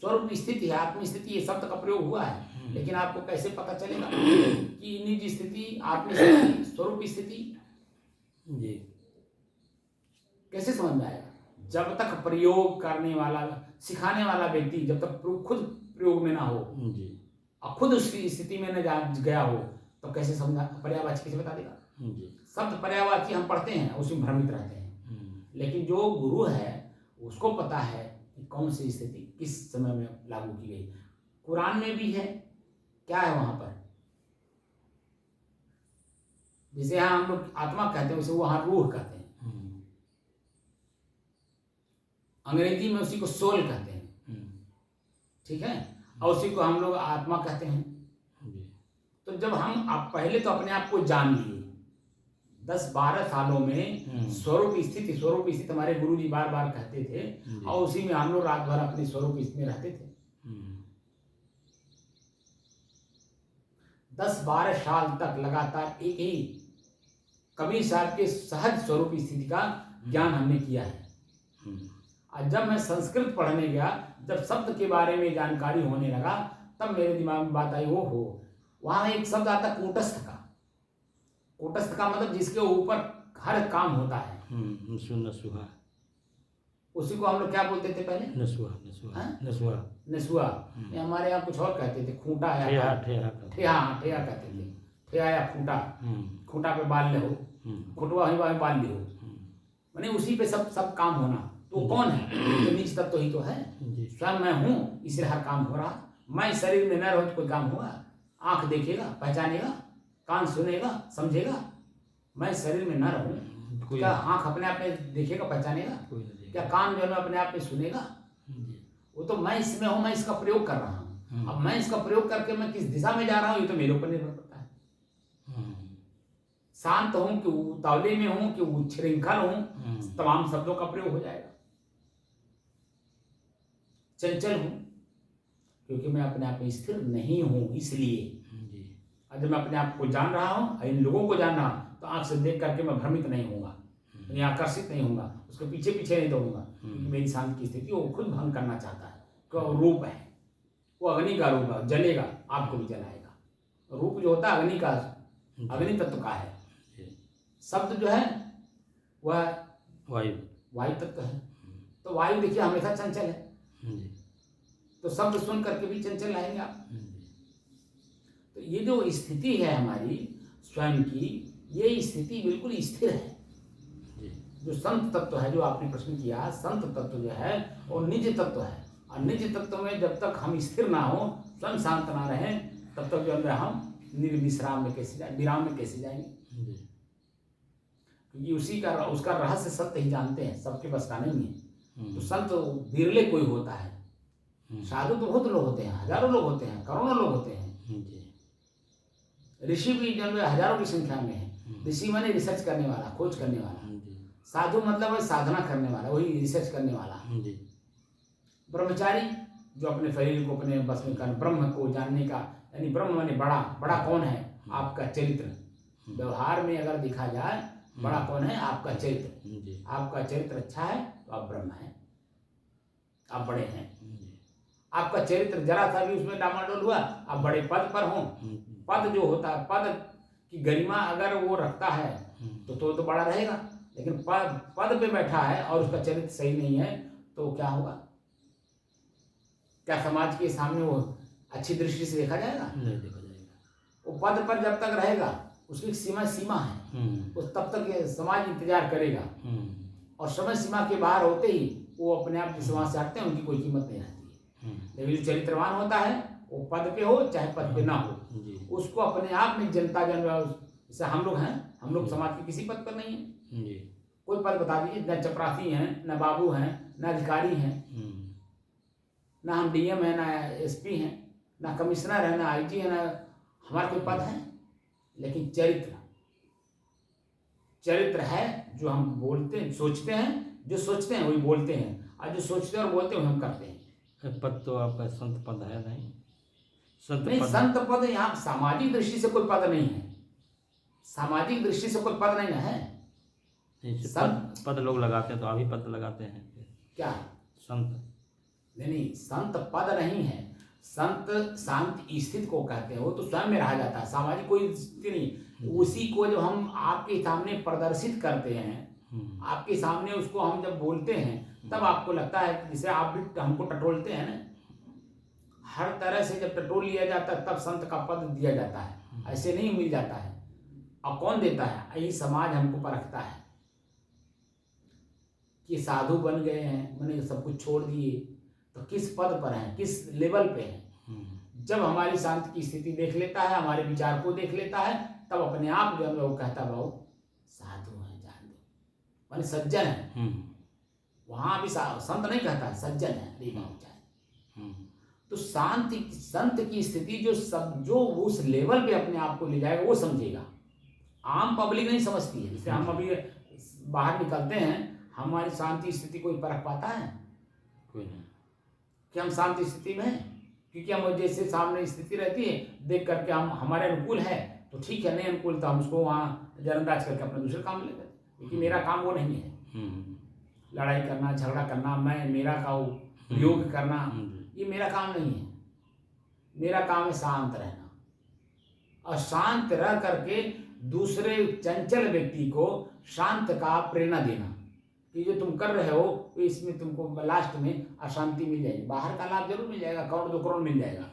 स्वरूप स्थिति है, आत्म स्थिति, ये शब्द का प्रयोग हुआ है। लेकिन आपको कैसे पता चलेगा कि निज स्थिति, आत्म स्थिति, स्वरूप स्थिति जी कैसे समझ में आएगा? जब तक प्रयोग करने वाला, सिखाने वाला व्यक्ति जब तक खुद प्रयोग में ना हो और खुद उसकी स्थिति में न गया हो, तो कैसे समझा? पर्यायवाची कैसे बता देगा? शब्द पर्यायवाची हम पढ़ते हैं, उसमें भ्रमित रहते हैं, लेकिन जो गुरु है उसको पता है कि कौन सी स्थिति किस समय में लागू की गई। कुरान में भी है, क्या है वहां पर, जिसे यहाँ हम लोग आत्मा कहते हैं, उसे वहां रूह कहते हैं, अंग्रेजी में उसी को सोल कहते हैं, ठीक है, और उसी को हम लोग आत्मा कहते हैं। तो जब हम पहले तो अपने आप को जान लिए, 10-12 सालों में स्वरूप स्थिति हमारे गुरु जी बार बार कहते थे, और उसी में हम लोग रात भर अपने स्वरूप में रहते थे। 10-12 साल तक लगातार एक ही कबीर साहब के सहज स्वरूप स्थिति का ज्ञान हमने किया है। और जब मैं संस्कृत पढ़ने गया, जब शब्द के बारे में जानकारी होने लगा, तब मेरे दिमाग में बात आई, हो वहाँ एक शब्द आता कूटस्थ का। कूटस्थ का मतलब जिसके ऊपर हर काम होता है। नसुहा, उसी को हम लोग क्या बोलते थे पहले? नसुहा, नसुहा, नसुआ। हमारे यहाँ कुछ और कहते थे, खूंटा या ठेहा, ठेहा कहते थे। ठेहा या खूंटा, खूंटा पे बाल ले हो, खूंटवा वहीं बाल ले हो, माने उसी पे सब काम होना। तो कौन है? तो नीच तत्व ही तो है। स्वयं मैं हूँ, इसलिए हर काम हो रहा। मैं शरीर में न रहो तो कोई काम होगा? आंख देखेगा, पहचानेगा, कान सुनेगा, समझेगा। मैं शरीर में न रहूं, क्या आंख अपने आप में देखेगा, पहचानेगा? क्या कान जो है अपने आप में सुनेगा? वो तो मैं इसमें हूँ, मैं इसका प्रयोग कर रहा हूँ। अब मैं इसका प्रयोग करके मैं किस दिशा में जा रहा हूँ, ये तो मेरे ऊपर निर्भर करता है। शांत हूँ कि उतावले में हूँ कि उच्छृंखल हूँ, तमाम शब्दों का प्रयोग हो जाएगा। चंचल हूँ क्योंकि मैं अपने आप में स्थिर नहीं हूँ, इसलिए। जब मैं अपने आप को जान रहा हूँ, इन लोगों को जान रहा हूँ, तो आंख से देख करके मैं भ्रमित नहीं होऊंगा, यानी आकर्षित नहीं होऊंगा, उसके पीछे पीछे नहीं दौड़ूंगा। क्योंकि मेरी शांति की स्थिति वो खुद भंग करना चाहता है। वो रूप है, वो अग्नि का रूप है, जलेगा, आपको भी जलाएगा। रूप जो होता है अग्नि का, अग्नि तत्व का है। शब्द जो है वह वायु तत्व है। तो वायु देखिए हमेशा चंचल है, तो शब्द सुन करके भी चंचल रहेंगे आप। तो ये जो स्थिति है हमारी स्वयं की, ये स्थिति बिल्कुल स्थिर है। जो संत तत्व है, जो आपने प्रश्न किया, संत तत्व जो है वो निज तत्व है। और निज तत्व में जब तक हम स्थिर ना हो, स्वयं शांत ना रहें, तब तक जो अंदर हम निर्विश्राम में कैसे जाएंगे, विराम में कैसे जाएंगे? क्योंकि उसी का उसका रहस्य सत्य ही जानते हैं, सबके बस का नहीं है। तो संत बिरले कोई होता है। साधु तो बहुत लोग होते हैं, हजारों लोग होते हैं, करोड़ों लोग होते हैं। ऋषि भी जन्म हजारों की संख्या में है। ऋषि माने रिसर्च करने वाला, खोज करने वाला। साधु मतलब है साधना करने वाला, वही रिसर्च करने वाला। ब्रह्मचारी जो अपने शरीर को अपने बस में कर, ब्रह्म को जानने का, यानी ब्रह्म माने बड़ा। बड़ा कौन है? आपका चरित्र। व्यवहार में अगर देखा जाए, बड़ा कौन है? आपका चरित्र। आपका चरित्र अच्छा है तो आप ब्रह्म हैं, आप बड़े हैं। आपका चरित्र जरा सा भी उसमें डामाडोल हुआ, आप बड़े पद पर हो। पद जो होता है, पद की गरिमा अगर वो रखता है तो बड़ा रहेगा। लेकिन पद पे बैठा है और उसका चरित्र सही नहीं है, तो क्या होगा? क्या समाज के सामने वो अच्छी दृष्टि से देखा जाएगा? नहीं देखा जाएगा। वो पद पर जब तक रहेगा, उसकी सीमा है, उस तब तक ये समाज इंतजार करेगा। और समय सीमा के बाहर होते ही वो अपने आप जिस वहां से हटते हैं, उनकी कोई कीमत नहीं रहती है। लेकिन जो चरित्रवान होता है, वो पद पे हो चाहे पद पे ना हो, उसको अपने आप में जनता जैसे हम लोग हैं, हम लोग समाज के किसी पद पर नहीं है। कोई पद बता दीजिए, न चपरासी हैं, न बाबू हैं, न अधिकारी हैं, न हम डीएम है, न एसपी हैं, न कमिश्नर है, न आईजी है, न हमारा कोई पद है। लेकिन चरित्र है जो हम बोलते हैं, सोचते हैं, जो सोचते हैं वही बोलते हैं, और जो सोचते हैं और बोलते हैं वही हम करते हैं। पद तो आपका संत पद है नहीं? संत पद यहाँ सामाजिक दृष्टि से कोई पद नहीं है। सामाजिक दृष्टि से कोई पद नहीं है। पद लोग लगाते हैं, तो आप भी पद लगाते हैं क्या? संत नहीं, संत पद नहीं है। संत शांत स्थिति को कहते हैं, वो तो स्वयं में रहा जाता है, सामाजिक कोई स्थिति नहीं। उसी को जब हम आपके सामने प्रदर्शित करते हैं, आपके सामने उसको हम जब बोलते हैं, तब आपको लगता है कि जैसे आप भी हमको टटोलते हैं ना, हर तरह से जब टटोल लिया जाता है तब संत का पद दिया जाता है। ऐसे नहीं मिल जाता है। और कौन देता है? यही समाज हमको परखता है कि साधु बन गए हैं, मैंने सब कुछ छोड़ दिए, तो किस पद पर हैं, किस लेवल पे हैं। जब हमारी शांति की स्थिति देख लेता है, हमारे विचार को देख लेता है, तब अपने आप जो है वो कहता है, भाव साधु हैं, जान दो, माने सज्जन है। वहां भी संत नहीं कहता, सज्जन है। तो शांति संत की स्थिति जो उस लेवल पे अपने आप को ले जाएगा, वो समझेगा। आम पब्लिक नहीं समझती है। जैसे हम अभी बाहर निकलते हैं, हमारी शांति स्थिति कोई परख पाता है? कोई नहीं कि हम शांति स्थिति में हैं। क्योंकि हम जैसे सामने स्थिति रहती है देख करके हम हमारे अनुकूल है तो ठीक है, नहीं अनुकूल तो हम उसको वहाँ नजरअंदाज करके अपना दूसरे काम ले लेते हैं, क्योंकि मेरा काम वो नहीं है। लड़ाई करना, झगड़ा करना, मैं मेरा का उपयोग करना, ये मेरा काम नहीं है। मेरा काम है शांत रहना, और शांत रह करके दूसरे चंचल व्यक्ति को शांत का प्रेरणा देना कि जो तुम कर रहे हो तो इसमें तुमको लास्ट में अशांति मिल जाएगी, बाहर का लाभ जरूर मिल जाएगा, करोड़ 2 करोड़ मिल जाएगा,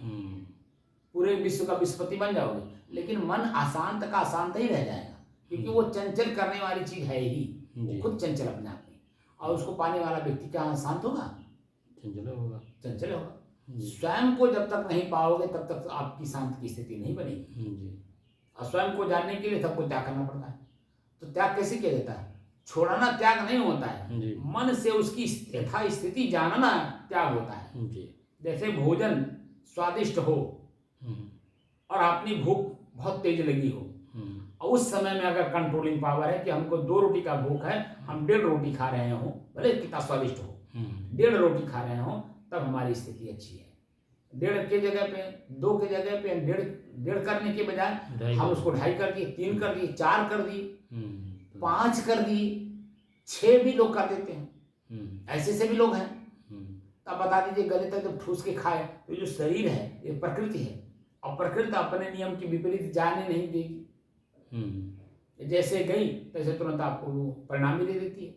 पूरे विश्व का विश्वपति बन जाओगे, लेकिन मन अशांत का अशांत ही रह जाएगा, क्योंकि वो चंचल करने वाली चीज है ही, वो खुद चंचल अपने आप में, और उसको पाने वाला व्यक्ति क्या शांत होगा? चंचल होगा। स्वयं को जब तक नहीं पाओगे तब तक आपकी शांत की स्थिति नहीं बनेगी। और स्वयं को जानने के लिए सबको त्याग करना पड़ता है। तो त्याग कैसे किया जाता है? छोड़ना त्याग नहीं होता है, मन से उसकी यथा स्थिति जानना त्याग होता है। जैसे भोजन स्वादिष्ट हो और अपनी भूख बहुत तेज लगी हो, और उस समय में अगर कंट्रोलिंग पावर है कि हमको 2 रोटी का भूख है, हम 1.5 रोटी खा रहे हो, भले कितना स्वादिष्ट हो, 1.5 रोटी खा रहे हो, तब हमारी स्थिति अच्छी है। 1.5 के जगह पे 2 के जगह पे 1.5 करने के बजाय हम उसको 2.5 कर दिए, 3 कर दिए, 4 कर दिए, 5 कर दिए, 6 भी लोग कर देते हैं। ऐसे से भी लोग हैं। तब बता दीजिए गले तक जब ठूस के खाए तो जो शरीर है ये प्रकृति है, और प्रकृति अपने नियम के विपरीत जाने नहीं देगी। जैसे गई तैसे तुरंत आपको परिणाम भी दे देती है।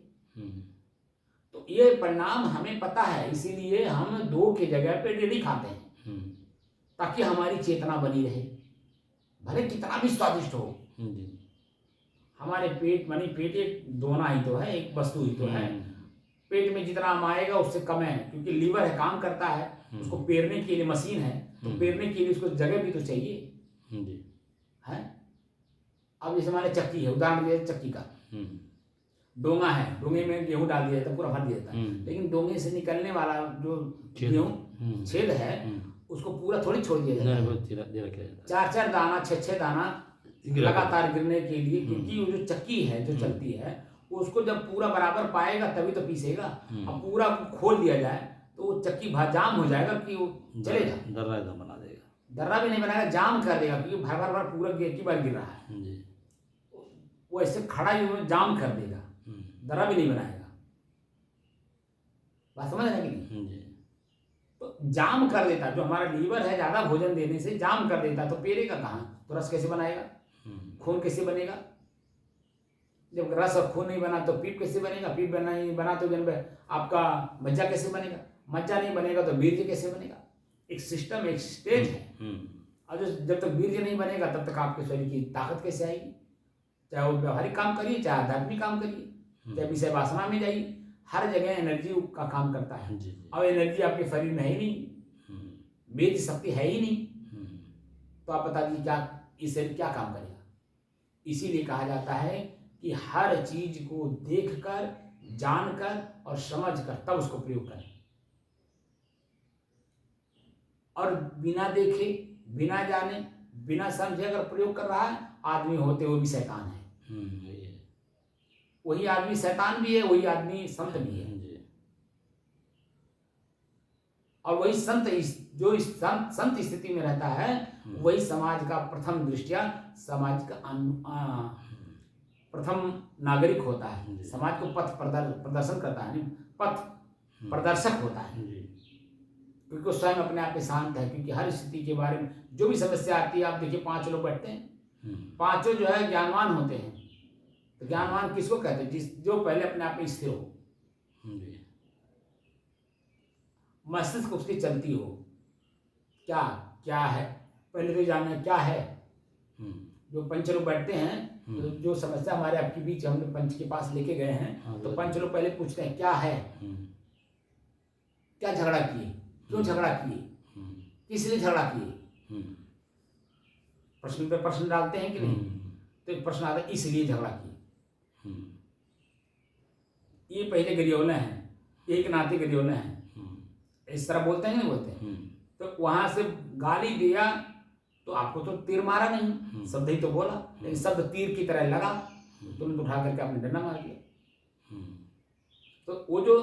तो ये परिणाम हमें पता है, इसीलिए हम 2 की जगह पे 1.5 खाते हैं, ताकि हमारी चेतना बनी रहे, भले कितना भी स्वादिष्ट हो। हमारे पेट एक दोना ही तो है, एक वस्तु ही तो है। पेट में जितना हम आएगा उससे कम है, क्योंकि लीवर है, काम करता है, उसको पेरने के लिए मशीन है, तो पेरने के लिए उसको जगह भी तो चाहिए है। अब जैसे हमारे चक्की है, उदाहरण दिया चक्की का, डोंगा है, डोंगे में गेहूं डाल दिया जाता है, पूरा भर दिया जाता है, लेकिन डोंगे से निकलने वाला जो गेहूं छेद है उसको पूरा थोड़ी छोड़ दिया जाता है, 4-4 दाना 6-6 दाना लगातार गिरने के लिए, क्योंकि वो जो चक्की है जो चलती है उसको जब पूरा बराबर पाएगा तभी तो पीसेगा। अब पूरा खोल दिया जाए तो वो चक्की जाम हो जाएगा कि वो चलेगा, दर्रा भी नहीं बनाएगा, जाम कर देगा, क्योंकि भर भर पूरा एक ही बार गिर रहा है, वो ऐसे खड़ा ही जाम कर देगा, दर्रा भी नहीं बनाएगा। बात समझ रहे हैं कि नहीं? तो जाम कर देता, जो हमारा लीवर है ज्यादा भोजन देने से जाम कर देता, तो पेरेगा कहाँ? तो रस कैसे बनाएगा? खून कैसे बनेगा? जब रस और खून नहीं बना तो पीप कैसे बनेगा? पीप बना तो जन्म आपका मज्जा कैसे बनेगा? मज्जा नहीं बनेगा तो वीर्य कैसे बनेगा? एक सिस्टम, एक स्टेज है। और जब तक वीर्य नहीं बनेगा तब तक आपके शरीर की ताकत कैसे आएगी? चाहे वो व्यवहारिक काम करिए, चाहे आध्यात्मिक काम करिए, चाहे विषय वासना में जाइए, हर जगह एनर्जी का काम करता है। और एनर्जी आपके शरीर में है ही नहीं, वीर्य शक्ति है ही नहीं, तो आप बता दीजिए क्या ये शरीर क्या काम करेगा? इसीलिए कहा जाता है कि हर चीज को देखकर, जानकर और समझकर तब उसको प्रयोग करें, और बिना देखे, बिना जाने, बिना समझे अगर प्रयोग कर रहा है आदमी होते हुए भी शैतान है। वही आदमी शैतान भी है, वही आदमी संत भी है। और वही संत जो इस संत स्थिति में रहता है वही समाज का प्रथम दृष्टिया समाज का प्रथम नागरिक होता है, समाज को पथ प्रदर्शन करता है, पथ प्रदर्शक होता है, क्योंकि वो स्वयं अपने आप में शांत है। क्योंकि हर स्थिति के बारे में जो भी समस्या आती है, आप देखिए 5 लोग बैठते हैं, 5 जो है ज्ञानवान होते हैं। तो ज्ञानवान किसको कहते हैं? जो पहले अपने आप में स्थिर हो, मस्तिष्क उसकी चलती हो, क्या क्या है पहले तो जानना क्या है। जो पंच लोग बैठते हैं, तो जो समस्या हमारे आपके बीच हम लोग पंच के पास लेके गए हैं, तो पंच लोग पहले पूछते हैं क्या है, क्या झगड़ा किए, क्यों झगड़ा किए, किस लिए झगड़ा किए। प्रश्न पे प्रश्न डालते हैं कि नहीं? तो एक प्रश्न आता है इसलिए झगड़ा किए। ये पहले गरियोले हैं, एक नाते गरियोले हैं, इस तरह बोलते हैं नहीं बोलते? तो वहां से गाली दिया तो आपको तो तीर मारा नहीं, शब्द ही तो बोला, लेकिन शब्द तीर की तरह लगा, तुरंत उठा करके आपने डंडा मार दिया। तो वो जो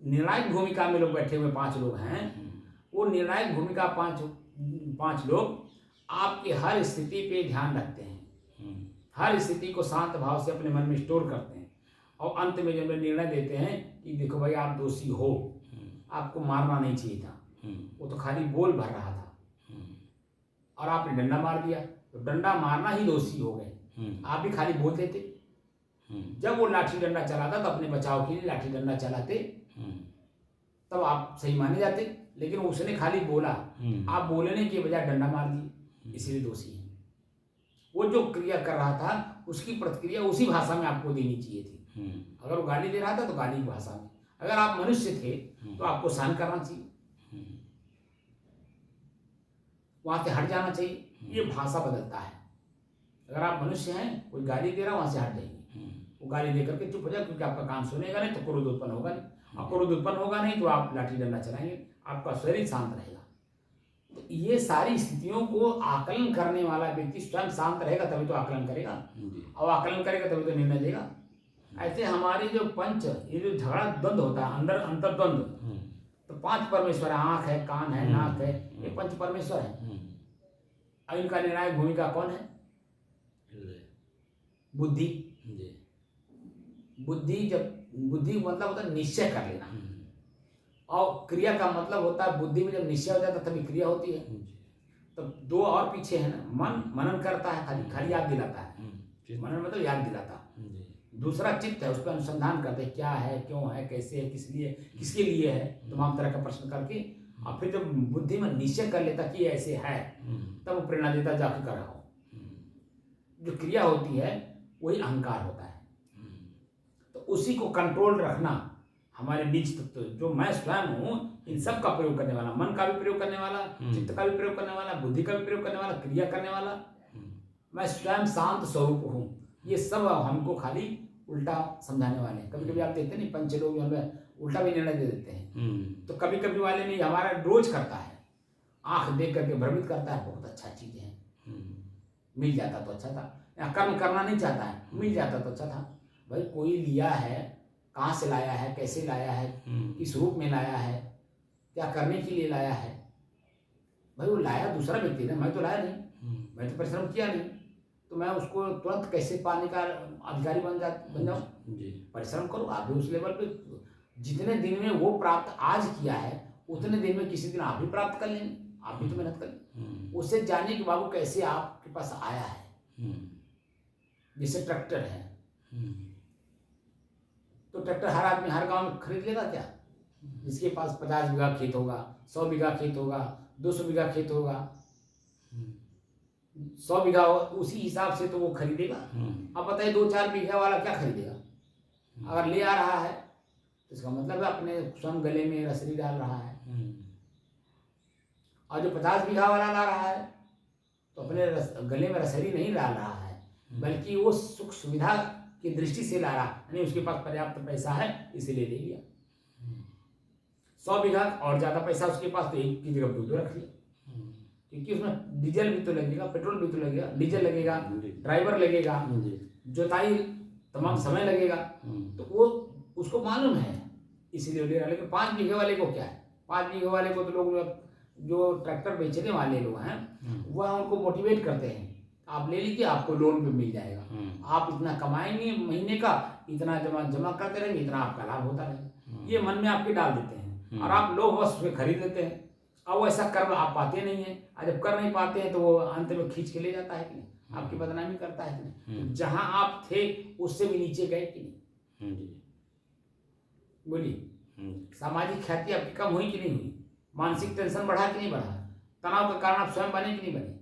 निर्णायक भूमिका में लोग बैठे हुए 5 लोग हैं, वो निर्णायक भूमिका पांच लोग आपकी हर स्थिति पे ध्यान रखते हैं, हर स्थिति को शांत भाव से अपने मन में स्टोर करते हैं और अंत में जब निर्णय देते हैं कि देखो भाई आप दोषी हो, आपको मारना नहीं चाहिए था, वो तो खाली बोल भर रहा था और आपने डंडा मार दिया, तो डंडा मारना ही दोषी हो गए, आप भी खाली बोल देते। जब वो लाठी डंडा चलाता तो अपने बचाव के लिए लाठी डंडा चलाते, तब आप सही माने जाते, लेकिन उसने खाली बोला, आप बोलने के बजाय डंडा मार दिए, इसीलिए दोषी है। वो जो क्रिया कर रहा था उसकी प्रतिक्रिया उसी भाषा में आपको देनी चाहिए थी। अगर वो गाली दे रहा था तो गाली की भाषा में, अगर आप मनुष्य थे तो आपको सहन करना चाहिए, वहां से हट जाना चाहिए। ये भाषा बदलता है। अगर आप मनुष्य हैं, कोई गाली दे रहा है, वहां से हट जाइए, वो गाली दे करके चुप हो जाए, क्योंकि आपका कान सुनेगा नहीं तो क्रोध उत्पन्न होगा नहीं, और क्रोध उत्पन्न होगा नहीं तो आप लाठी डंडा चलाएंगे, आपका शरीर शांत रहेगा। तो ये सारी स्थितियों को आकलन करने वाला व्यक्ति स्वयं शांत रहेगा तभी तो आकलन करेगा, और आकलन करेगा तभी तो निर्णय देगा। ऐसे हमारे जो पंच, ये जो झगड़ा द्वंद्व होता है, अंदर अंतर्द्वंद, तो 5 परमेश्वर है, आंख है, कान है, नाक है, ये पंच परमेश्वर है। अब इनका निर्णायक भूमिका कौन है? बुद्धि। बुद्धि मतलब होता है निश्चय कर लेना, और क्रिया का मतलब होता है, बुद्धि में जब निश्चय हो जाता है तभी क्रिया होती है। तो 2 और पीछे है ना, मन मनन करता है, खाली याद दिलाता है, मनन मतलब याद दिलाता। दूसरा चित्त है, उस पर अनुसंधान करते हैं, क्या है, क्यों है, कैसे है, किस लिए, किसके लिए है, तमाम तरह का प्रश्न करके, और फिर जब बुद्धि में निश्चय कर लेता कि ऐसे है, तब वो प्रेरणा देता जाके कर रहा हो। जो क्रिया होती है वही अहंकार होता है। तो उसी को कंट्रोल रखना हमारे बीच तत्व, जो मैं स्वयं हूँ, इन सब का प्रयोग करने वाला, मन का भी प्रयोग करने वाला, चित्त का भी प्रयोग करने वाला, बुद्धि का भी प्रयोग करने वाला, क्रिया करने वाला, मैं स्वयं शांत स्वरूप हूँ। ये सब हमको खाली उल्टा समझाने वाले हैं। कभी कभी आप देखते नहीं, पंच लोग हमें उल्टा भी निर्णय दे देते हैं। तो कभी कभी वाले नहीं, हमारा रोज करता है, आंख देख करके भ्रमित करता है, बहुत अच्छा चीज है, मिल जाता तो अच्छा था, या कर्म करना नहीं चाहता है, मिल जाता तो अच्छा था। भाई कोई लिया है, कहाँ से लाया है, कैसे लाया है, किस रूप में लाया है, क्या करने के लिए लाया है, भाई वो लाया दूसरा व्यक्ति ने, मैं तो लाया नहीं, मैं तो परिश्रम किया नहीं, तो मैं उसको तुरंत कैसे पाने का अधिकारी बन जाऊँ? परिश्रम करो आप भी उस लेवल पे। जितने दिन में वो प्राप्त आज किया है, उतने दिन में किसी दिन आप भी प्राप्त कर लेंगे, आप भी तो मेहनत करें। उससे जाने कि बाबू कैसे आपके पास आया है। जैसे ट्रैक्टर है, तो ट्रैक्टर हर आदमी हर गांव में खरीद लेगा क्या? जिसके पास 50 बीघा खेत होगा, 100 बीघा खेत होगा, 200 बीघा खेत होगा, 100 बीघा उसी हिसाब से तो वो खरीदेगा। अब बताइए 2-4 बीघा वाला क्या खरीदेगा? अगर ले आ रहा है तो इसका मतलब है अपने स्वयं गले में रसरी डाल रहा है। और जो 50 बीघा वाला ला रहा है तो अपने गले में रसरी नहीं डाल रहा है, बल्कि वो सुख सुविधा की दृष्टि से ला रहा, यानी उसके पास पर्याप्त पैसा है इसीलिए ले लिया। 100 बीघा और ज्यादा पैसा उसके पास, तो एक की जगह 2 रख लिया, क्योंकि उसमें डीजल भी तो लगेगा, पेट्रोल भी तो लगेगा, डीजल लगेगा, ड्राइवर लगेगा, जोताई तमाम समय लगेगा, तो वो उसको मालूम है इसीलिए ले रहा। लेकिन 5 बीघे वाले को क्या है? 5 बीघे वाले को तो लोग, जो ट्रैक्टर बेचने वाले लोग हैं, वह उनको मोटिवेट करते हैं, आप ले लीजिए, आपको लोन पे मिल जाएगा, आप इतना कमाएंगे महीने का, इतना जमा करते रहेंगे, इतना आपका लाभ होता रहेगा। ये मन में आपके डाल देते हैं और आप लोग बस उसमें खरीद लेते हैं। अब वैसा कर आप पाते नहीं है, और जब कर नहीं पाते हैं तो वो अंत में खींच के ले जाता है कि नहीं, आपकी बदनामी करता है कि नहीं। जहां आप थे उससे भी नीचे गए कि नहीं? बोलिए, सामाजिक ख्याति आपकी कम हुई कि नहीं हुई? मानसिक टेंशन बढ़ा कि नहीं बढ़ा? तनाव का कारण आप स्वयं बने कि नहीं बने?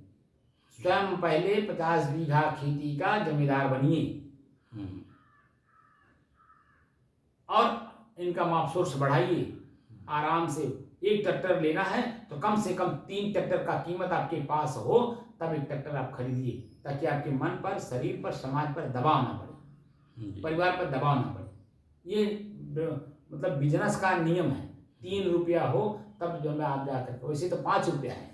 स्वयं पहले 50 बीघा खेती का जमींदार बनिए और इनका माप सोर्स बढ़ाइए। आराम से एक ट्रैक्टर लेना है तो कम से कम 3 ट्रैक्टर का कीमत आपके पास हो, तब एक ट्रैक्टर आप खरीदिए, ताकि आपके मन पर, शरीर पर, समाज पर दबाव ना पड़े, परिवार पर दबाव ना पड़े। ये मतलब बिजनेस का नियम है। 3 रुपया हो तब जो है आप जाकर, वैसे तो 5 रुपया है,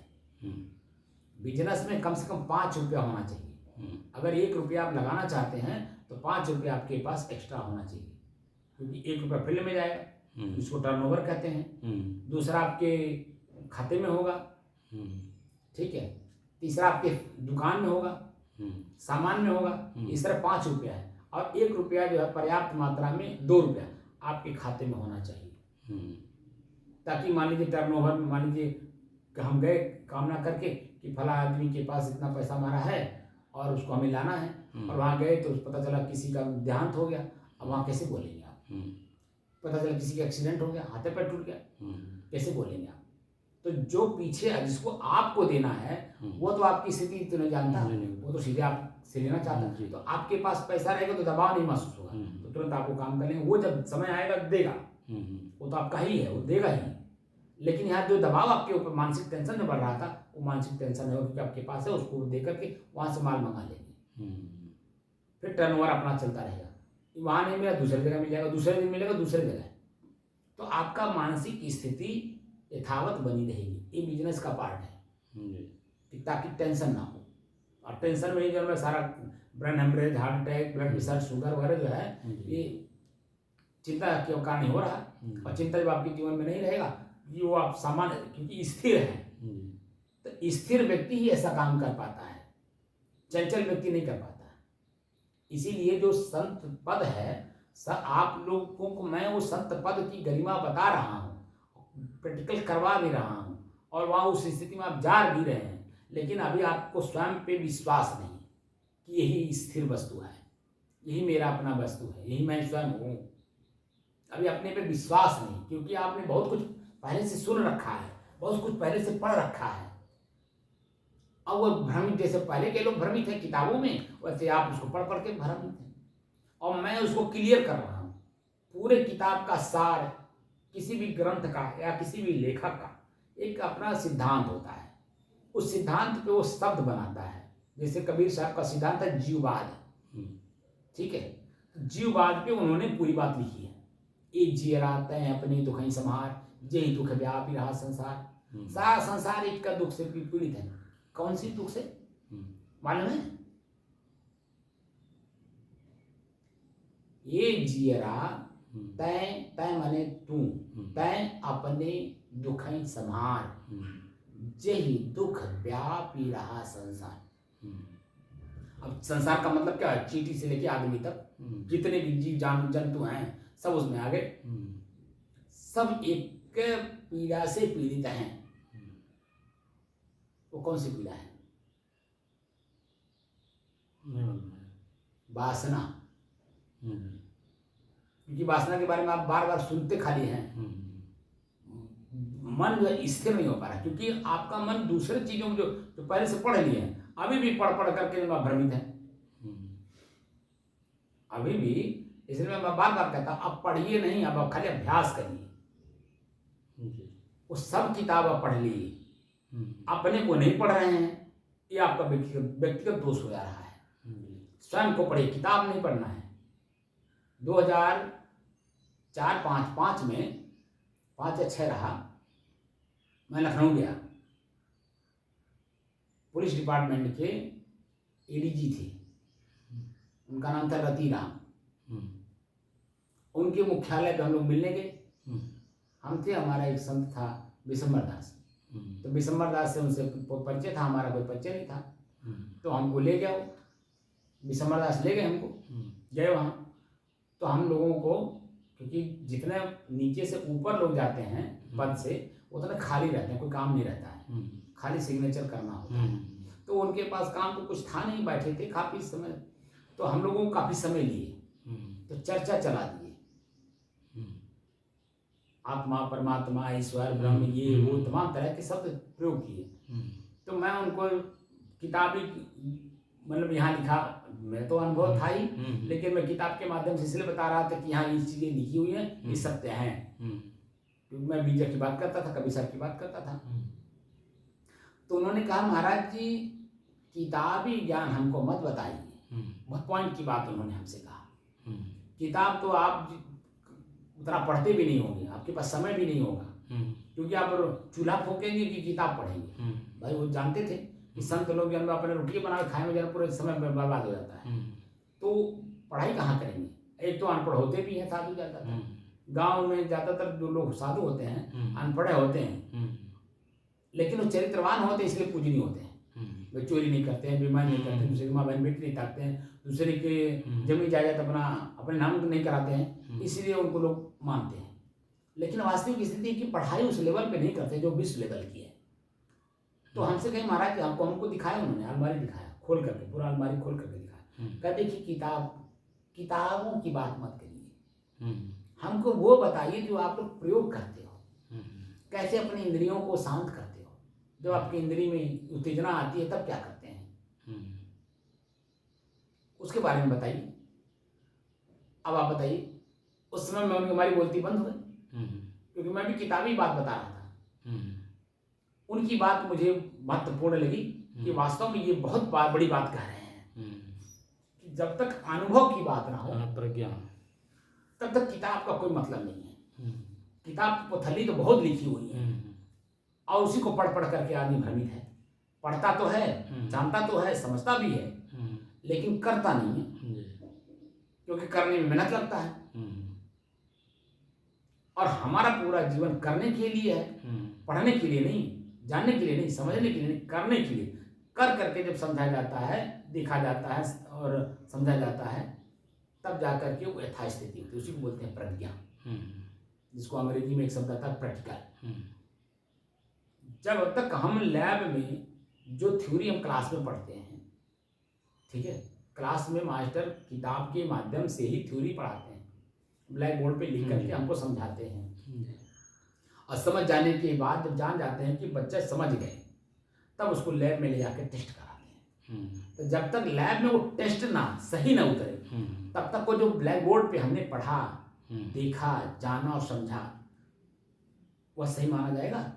बिजनेस में कम से कम 5 रुपया होना चाहिए। अगर 1 रुपया आप लगाना चाहते हैं तो 5 रुपया आपके पास एक्स्ट्रा होना चाहिए, क्योंकि 1 रुपया फील्ड में जाएगा, इसको टर्नओवर कहते हैं। दूसरा आपके खाते में होगा, ठीक है। तीसरा आपके दुकान में होगा, सामान में होगा। इस तरह 5 रुपया है, और 1 रुपया जो है पर्याप्त मात्रा में 2 रुपया आपके खाते में होना चाहिए, ताकि मान लीजिए टर्नओवर में, मान लीजिए कि हम गए कामना करके कि फला आदमी के पास इतना पैसा हमारा है और उसको हमें लाना है, और वहाँ गए तो पता चला किसी का देहांत हो गया। अब वहाँ कैसे बोलेंगे आप? पता चला किसी का एक्सीडेंट हो गया, हाथ पैर टूट गया, कैसे बोलेंगे आप? तो जो पीछे जिसको आपको देना है वो तो आपकी स्थिति तो नहीं जानता, वो तो सीधे आपसे लेना चाहता है। तो आपके पास पैसा रहेगा तो दबाव नहीं महसूस होगा, तो तुरंत आपको काम कर लेंगे। वो जब समय आएगा देगा, वो तो आपका ही है, वो देगा ही। लेकिन यहाँ जो दबाव आपके ऊपर मानसिक टेंशन में बढ़ रहा था, वो मानसिक टेंशन नहीं होगा, क्योंकि आपके पास है, उसको दे करके वहाँ से माल मंगा लेंगे। फिर टर्नओवर अपना चलता रहेगा, वहाँ नहीं मिला दूसरी जगह मिल जाएगा, दूसरे दिन मिलेगा दूसरे जगह। तो आपका मानसिक स्थिति यथावत बनी रहेगी। ये बिजनेस का पार्ट है, ताकि टेंशन ना हो। और टेंशन में ही जो है सारा brain haemorrhage, heart attack, blood pressure, sugar वगैरह जो है, ये चिंता के कारण हो रहा है। और चिंता जब आपके जीवन में नहीं रहेगा, ये वो आप सामान्य, क्योंकि स्थिर है, तो स्थिर व्यक्ति ही ऐसा काम कर पाता है, चंचल व्यक्ति नहीं कर पाता। इसीलिए जो संत पद है, आप लोगों को मैं वो संत पद की गरिमा बता रहा हूँ, प्रैक्टिकल करवा भी रहा हूँ, और वहाँ उस स्थिति में आप जा भी रहे हैं। लेकिन अभी आपको स्वयं पे विश्वास नहीं कि यही स्थिर वस्तु है, यही मेरा अपना वस्तु है, यही मैं स्वयं हूँ। अभी अपने पे विश्वास नहीं, क्योंकि आपने बहुत कुछ पहले से सुन रखा है, बहुत कुछ पहले से पढ़ रखा है। अब वो भ्रमित, जैसे पहले के लोग भ्रमित हैं किताबों में, वैसे आप उसको पढ़ के भ्रमित हैं। और मैं उसको क्लियर कर रहा हूँ। पूरे किताब का सार, किसी भी ग्रंथ का या किसी भी लेखक का एक अपना सिद्धांत होता है। उस सिद्धांत पे वो शब्द बनाता है। जैसे कबीर साहब का सिद्धांत है जीववाद, ठीक है। जीववाद पे उन्होंने पूरी बात लिखी है। एक जियरा तय अपने दुखई संहार, यही दुख व्यापी रहा संसार। सारा संसार एक का दुख से पीड़ित है। कौन सी दुख से मालूम है? ये जियरा तय, तय माने तू, तय अपने दुखई संहार, यही दुख व्यापी रहा संसार। अब संसार का मतलब क्या है? चींटी से लेके आदमी तक जितने भी जीव जंतु हैं सब उसमें आ गए, सब एक पीड़ा से पीड़ित हैं। वो कौन सी पीड़ा है? वासना। क्योंकि वासना के बारे में आप बार बार सुनते खाली हैं। मन जो है स्थिर नहीं हो पा रहा, क्योंकि आपका मन दूसरे चीजों में जो पहले से पढ़ लिए हैं, अभी भी पढ़ करके भ्रमित है, अभी भी। इसलिए मैं बार बार कहता हूं, अब पढ़िए नहीं, अब खाली अभ्यास करिए। वो सब किताब आप पढ़ लीजिए, अपने को नहीं पढ़ रहे हैं, ये आपका व्यक्तिगत दोष हो जा रहा है। स्वयं को पढ़िए, किताब नहीं पढ़ना है। 2004-5 में 5 या 6 रहा, मैं लखनऊ गया। पुलिस डिपार्टमेंट के एडीजी थे, उनका नाम था रतिराम। उनके मुख्यालय पे हम लोग मिलने गए। हम थे, हमारा एक संत था विशंबर दास, तो विशंबर दास से उनसे परिचय था, हमारा कोई परिचय नहीं था। तो हमको ले गया, विशंबर दास ले गए हमको। गए वहाँ तो हम लोगों को, क्योंकि जितने नीचे से ऊपर लोग जाते हैं पद से, उतना खाली रहते हैं, कोई काम नहीं रहता है, खाली सिग्नेचर करना होता है। तो उनके पास काम तो कुछ था नहीं, बैठे थे काफ़ी समय। तो हम लोगों को काफ़ी समय लिए, तो चर्चा चला दिए, आत्मा, परमात्मा, ईश्वर, ब्रह्म, ये वो तमाम तरह के शब्द प्रयोग किए। तो मैं उनको किताबी, मतलब यहाँ लिखा, मैं तो अनुभव था ही, लेकिन मैं किताब के माध्यम से इसलिए बता रहा था कि यहाँ ये चीज़ें लिखी हुई हैं, ये सत्य हैं। क्योंकि मैं बीजा की बात करता था, कबीर साहब की बात करता था। तो उन्होंने कहा, महाराज जी किताबी ज्ञान हमको मत बताइए। बहुत पॉइंट की बात उन्होंने हमसे कहा। किताब तो आप उतना पढ़ते भी नहीं होंगे, आपके पास समय भी नहीं होगा, क्योंकि आप चूल्हा फूकेंगे कि किताब पढ़ेंगे। भाई वो जानते थे कि संत लोग जब अपने रोटी बना के खाए में जरा पूरे समय बर्बाद हो जाता है, तो पढ़ाई कहाँ करेंगे? एक तो अनपढ़ होते भी हैं साधु ज़्यादातर, गांव में ज़्यादातर जो लोग साधु होते हैं अनपढ़ होते हैं। लेकिन वो चरित्रवान होते इसलिए पूजनीय होते हैं। वे चोरी नहीं करते हैं, बेईमानी नहीं करते हैं, दूसरे की माँ बहन बेटी नहीं ताकते हैं, दूसरे के जमीन जायदाद अपने नाम नहीं कराते हैं, इसलिए उनको लोग मानते हैं। लेकिन वास्तविक स्थिति की पढ़ाई उस लेवल पे नहीं करते जो विश्व लेवल की है। तो हमसे कहीं महाराज कि हमको दिखाया, उन्होंने अलमारी दिखाया खोल करके, पूरा अलमारी खोल करके दिखाया, कहते कि किताबों की बात मत करिए, हमको वो बताइए जो आप लोग प्रयोग करते हो, कैसे अपनी इंद्रियों को शांत करते हो, जब आपकी इंद्री में उत्तेजना आती है तब क्या करते हैं, उसके बारे में बताइए। अब आप बताइए, उस समय में हमारी बोलती बंद हो गई, क्योंकि मैं भी किताबी बात बता रहा था। उनकी बात मुझे महत्वपूर्ण लगी कि वास्तव में ये बहुत बड़ी बात कह रहे हैं कि जब तक अनुभव की बात ना हो प्रज्ञा, तब तक किताब का कोई मतलब नहीं है। किताब पोथली तो बहुत लिखी हुई है और उसी को पढ़ करके आदमी भ्रमित है, पढ़ता तो है, जानता तो है, समझता भी है, लेकिन करता नहीं है, क्योंकि करने में मेहनत लगता है। और हमारा पूरा जीवन करने के लिए है, पढ़ने के लिए नहीं, जानने के लिए नहीं, समझने के लिए नहीं, करने के लिए। कर करके जब समझा जाता है, देखा जाता है और समझा जाता है, तब जाकर के वो यथास्थिति होती है। उसी को बोलते हैं प्रज्ञा, जिसको अंग्रेजी में एक शब्द आता है प्रैक्टिकल। जब तक हम लैब में जो थ्योरी हम क्लास में पढ़ते हैं, ठीक है, क्लास में मास्टर किताब के माध्यम से ही थ्योरी पढ़ाते हैं, ब्लैक बोर्ड पे लिख करके हमको समझाते हैं, और समझ जाने के बाद जब जान जाते हैं कि बच्चे समझ गए, तब उसको लैब में ले जाकर टेस्ट कराते हैं। तो जब तक लैब में वो टेस्ट सही ना उतरे, तब तक वो जो ब्लैक बोर्ड पे हमने पढ़ा, देखा, जाना और समझा, वह सही माना जाएगा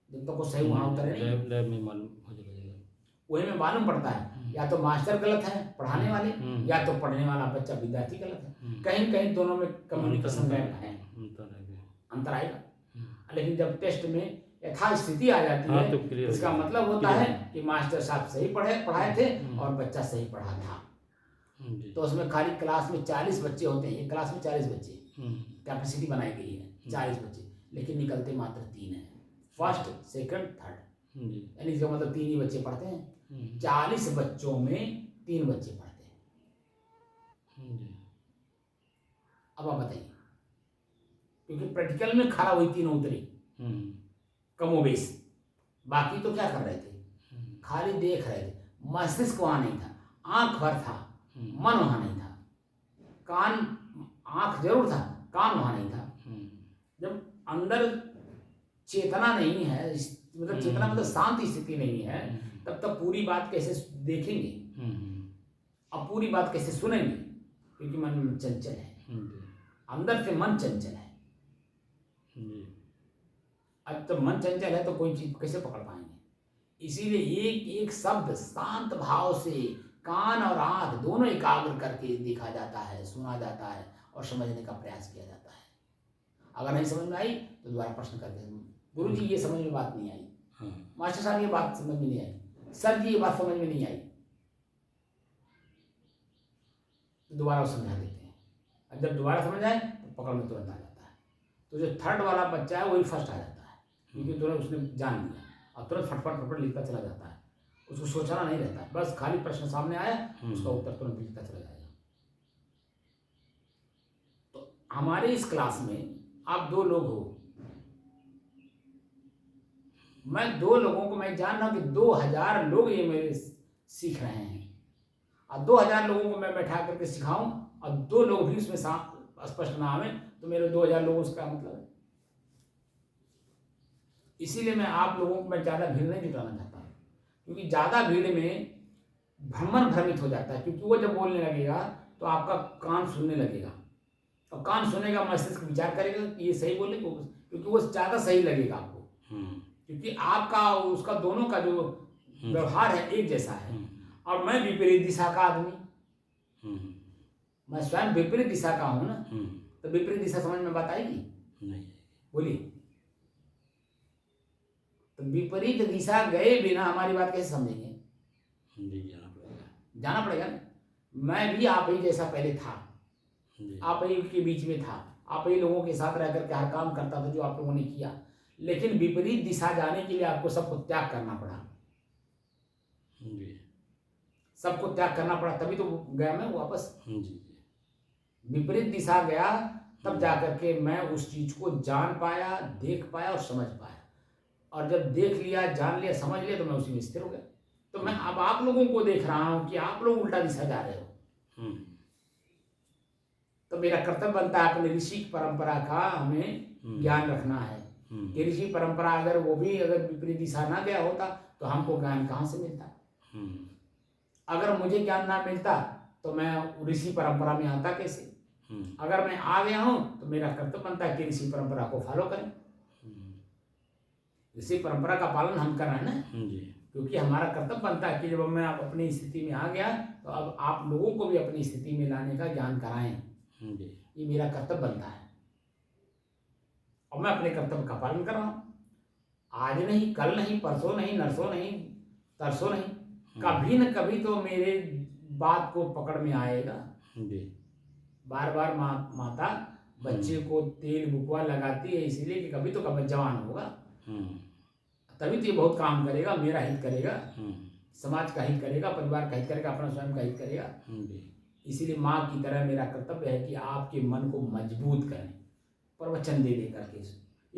जब तक वो सही वहाँ उतरे नहीं। लैब में मालूम हो जाएगा, वही में मालूम पड़ता है या तो मास्टर गलत है पढ़ाने वाले, या तो पढ़ने वाला बच्चा विद्यार्थी गलत है। कहीं कहीं दोनों में कम्युनिकेशन गैप है, अंतर आएगा। लेकिन जब टेस्ट में यथास्थिति आ जाती है, तो इसका मतलब होता है कि मास्टर साहब सही पढ़ाए थे और बच्चा सही पढ़ा था। तो उसमें खाली क्लास में 40 बच्चे होते हैं, एक क्लास में 40 बच्चे कैपेसिटी बनाई गई है, 40 बच्चे, लेकिन निकलते मात्र 3 हैं, फर्स्ट, सेकंड, थर्ड, यानी इसका मतलब 3 ही बच्चे पढ़ते हैं। 40 बच्चों में 3 बच्चे पढ़ते हैं। अब आप बताइए, क्योंकि प्रैक्टिकल में खरा हुई 3 उतरी कमोबेश, बाकी तो क्या कर रहे थे, खाली देख रहे थे। मस्तिष्क वहां नहीं था, आंख भर था, मन वहां नहीं था, कान, आंख जरूर था, कान वहां नहीं था। जब अंदर चेतना नहीं है, मतलब चेतना मतलब शांत स्थिति नहीं है, तब तक पूरी बात कैसे देखेंगे और पूरी बात कैसे सुनेंगे, क्योंकि मन चंचल है, अंदर से मन चंचल है। अब तो मन चंचल है तो कोई चीज कैसे पकड़ पाएंगे। इसीलिए एक एक शब्द शांत भाव से कान और आंख दोनों एकाग्र करके देखा जाता है, सुना जाता है और समझने का प्रयास किया जाता है। अगर नहीं समझ में आई तो दोबारा प्रश्न करके, गुरु जी ये समझ में बात नहीं आई, मास्टर साहब ये बात समझ में नहीं आई, सर जी ये बात समझ में नहीं आई, तो दोबारा समझा देते हैं। और जब दोबारा समझ आए तो पकड़ में तुरंत आ जाता है। तो जो थर्ड वाला बच्चा है वही फर्स्ट आ जाता है, क्योंकि तुरंत उसने जान लिया और तुरंत फटफट लिखता चला जाता है, उसको सोचना नहीं रहता है, बस खाली प्रश्न सामने आया उसका उत्तर तुरंत लिखता चला जाएगा। तो हमारे इस क्लास में आप 2 लोग हो, मैं 2 लोगों को, मैं जान रहा हूं कि 2000 लोग ये मेरे सीख रहे हैं, और 2000 लोगों को मैं बैठा करके सिखाऊं और 2 लोग भी उसमें स्पष्ट ना आवे, तो मेरे 2000 लोगों से क्या मतलब है। इसीलिए मैं आप लोगों को मैं ज़्यादा भीड़ नहीं जुटाना चाहता, क्योंकि ज़्यादा भीड़ में भ्रमित हो जाता है, क्योंकि वो जब बोलने लगेगा तो आपका कान सुनने लगेगा, और कान सुनेगा, मस्तिष्क विचार करेगा कि ये सही बोले, क्योंकि वो ज़्यादा सही लगेगा आपको, क्योंकि आपका उसका दोनों का जो व्यवहार है एक जैसा है। और मैं विपरीत दिशा का आदमी, मैं स्वयं विपरीत दिशा का हूं ना, तो विपरीत दिशा समझ में बात आएगी नहीं, बोलिए। तो विपरीत दिशा गए बिना हमारी बात कैसे समझेंगे, जाना पड़ेगा ना। मैं भी आप ही जैसा पहले था, आप ही के बीच में था, आप ही लोगों के साथ रह करके हर काम करता था जो आप लोगों ने किया, लेकिन विपरीत दिशा जाने के लिए आपको सबको त्याग करना पड़ा, जी सबको त्याग करना पड़ा, तभी तो गया मैं वापस। जी विपरीत दिशा गया तब जाकर के मैं उस चीज को जान पाया, देख पाया और समझ पाया। और जब देख लिया, जान लिया, समझ लिया तो मैं उसी में स्थिर हो गया। तो मैं अब आप लोगों को देख रहा हूं कि आप लोग उल्टा दिशा जा रहे हो। तो मेरा कर्तव्य बनता है अपने ऋषि परंपरा का हमें ज्ञान रखना है कि ऋषि परंपरा अगर वो भी अगर विपरीत दिशा ना गया होता तो हमको ज्ञान कहाँ से मिलता। अगर मुझे ज्ञान ना मिलता तो मैं ऋषि परंपरा में आता कैसे। अगर मैं आ गया हूं तो मेरा कर्तव्य बनता है कि ऋषि परंपरा को फॉलो करें। ऋषि परंपरा का पालन हम कर रहे हैं ना, क्योंकि हमारा कर्तव्य बनता है कि जब मैं अपनी स्थिति में आ गया तो अब आप लोगों को भी अपनी स्थिति में लाने का ज्ञान कराएं। ये मेरा कर्तव्य बनता है और मैं अपने कर्तव्य का पालन कर रहा हूं। आज नहीं, कल नहीं, परसों नहीं, नरसों नहीं, तरसों नहीं, कभी न कभी तो मेरे बात को पकड़ में आएगा। बार बार माता बच्चे को तेल बुकवा लगाती है इसीलिए कि कभी तो कभी जवान होगा, तभी तो ये बहुत काम करेगा, मेरा हित करेगा, समाज का हित करेगा, परिवार का हित करेगा, अपना स्वयं का हित करेगा। इसीलिए माँ की तरह मेरा कर्तव्य है कि आपके मन को मजबूत करें, प्रवचन दे करके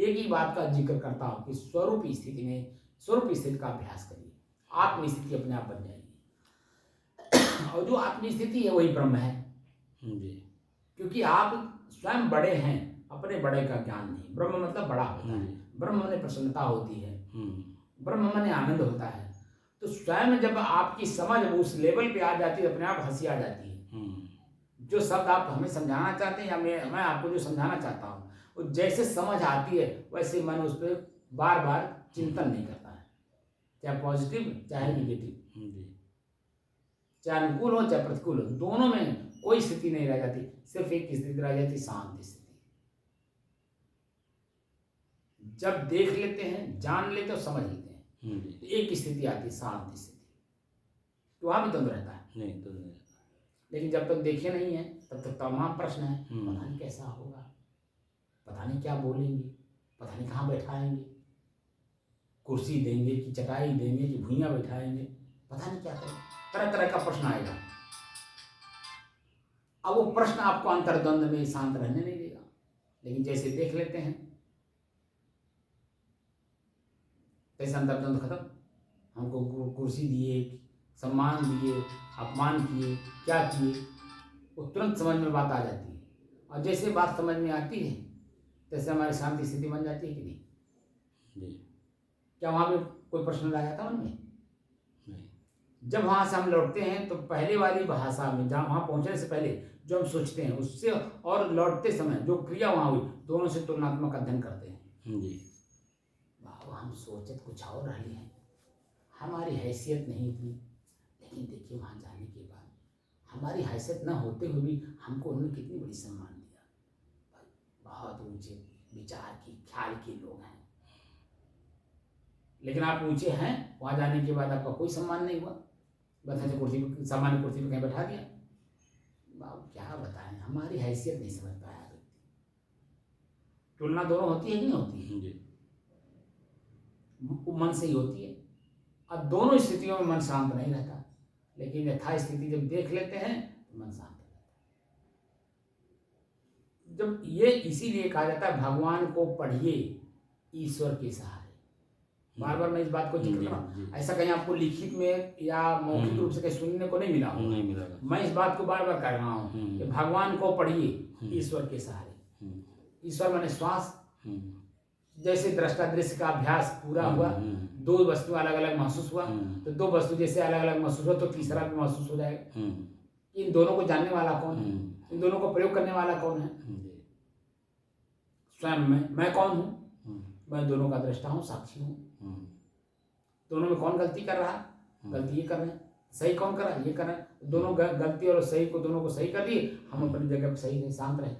एक ही बात का जिक्र करता हूँ कि स्वरूप स्थिति में स्वरूप स्थिति का अभ्यास करिए, आत्म स्थिति अपने आप बन जाएगी। और जो आत्म स्थिति है वही ब्रह्म है, क्योंकि आप स्वयं बड़े हैं, अपने बड़े का ज्ञान नहीं। ब्रह्म मतलब बड़ा होता है, ब्रह्म माने प्रसन्नता होती है, ब्रह्म माने आनंद होता है। तो स्वयं जब आपकी समझ उस लेवल पे आ जाती है अपने आप हंसी आ जाती है। जो शब्द आप हमें समझाना चाहते हैं या मैं आपको जो समझाना चाहता हूँ वो जैसे समझ आती है वैसे मन उस पर बार बार चिंतन नहीं करता है, चाहे पॉजिटिव चाहे निगेटिव, चाहे अनुकूल हो चाहे प्रतिकूल हो, दोनों में कोई स्थिति नहीं रह जाती, सिर्फ एक स्थिति रह जाती, शांति स्थिति। जब देख लेते हैं, जान लेते और समझ लेते हैं तो एक स्थिति आती है, शांति स्थिति, तो वहां भी द्वंद्व रहता है नहीं, तो नहीं। लेकिन जब तक देखे नहीं है तब तक तमाम प्रश्न है, पता नहीं कैसा होगा, पता नहीं क्या बोलेंगे, पता नहीं कहाँ बैठाएंगे, कुर्सी देंगे कि चटाई देंगे कि भुइयां बैठाएंगे, पता नहीं क्या करें, तरह तरह का प्रश्न आएगा। अब वो प्रश्न आपको अंतर्द्वंद में शांत रहने नहीं देगा। लेकिन जैसे देख लेते हैं तैसे अंतर्द्वंद खत्म। हमको कुर्सी दिए, सम्मान दिए, अपमान किए, क्या किए, वो तुरंत समझ में बात आ जाती है। और जैसे बात समझ में आती है तैसे हमारी शांति स्थिति बन जाती है कि नहीं। क्या वहाँ पे कोई प्रश्न ला जाता मन में? नहीं। जब वहाँ से हम लौटते हैं तो पहले वाली भाषा में, जहाँ वहाँ पहुँचने से पहले जो हम सोचते हैं उससे और लौटते समय जो क्रिया वहाँ हुई, दोनों से तुलनात्मक अध्ययन करते हैं। हम सोचत कुछ और रहे हैं, हमारी हैसियत नहीं थी, लेकिन देखिए वहाँ जाने के बाद हमारी हैसियत न होते हुए भी हमको उन्होंने कितनी बड़ी सम्मान दिया। भाई बहुत ऊंचे विचार की, ख्याल के लोग हैं, लेकिन आप ऊंचे हैं, वहाँ जाने के बाद आपका कोई सम्मान नहीं हुआ, बस ऐसे कुर्सी पर, सामान्य कुर्सी पर कहीं बैठा दिया। बाबू क्या बताएं, हमारी हैसियत नहीं समझ पाया व्यक्ति। तुलना दोनों होती है कि नहीं होती है? मन से ही होती है। अब दोनों स्थितियों में मन शांत नहीं रहता, लेकिन यथा स्थिति जब देख लेते हैं तो मन शांत हो जाता है। जब ये इसीलिए कहा जाता है भगवान को पढ़िए ईश्वर के सहारे। बार बार मैं इस बात को जिक्र कर रहा हूँ, ऐसा कहीं आपको लिखित में या मौखिक रूप से कहीं सुनने को नहीं मिला होगा, नहीं मिला। मैं इस बात को बार बार कह रहा हूँ कि भगवान को पढ़िए ईश्वर के सहारे। ईश्वर माने श्वास। जैसे दृष्टा दृश्य का अभ्यास पूरा हुआ, दो वस्तु अलग अलग महसूस हुआ, तो दो वस्तु जैसे अलग अलग महसूस हो तो तीसरा भी महसूस हो जाएगा। इन दोनों को जानने वाला कौन है, इन दोनों को प्रयोग करने वाला कौन है? स्वयं मैं कौन हूँ? मैं दोनों का दृष्टा हूँ, साक्षी हूँ। दोनों में कौन गलती कर रहा है? गलती ये कर रहे हैं। सही कौन कर रहा है? ये कर रहे हैं। दोनों गलती और सही को, दोनों को सही कर दिए, हम अपनी जगह पर सही रहे, शांत रहे।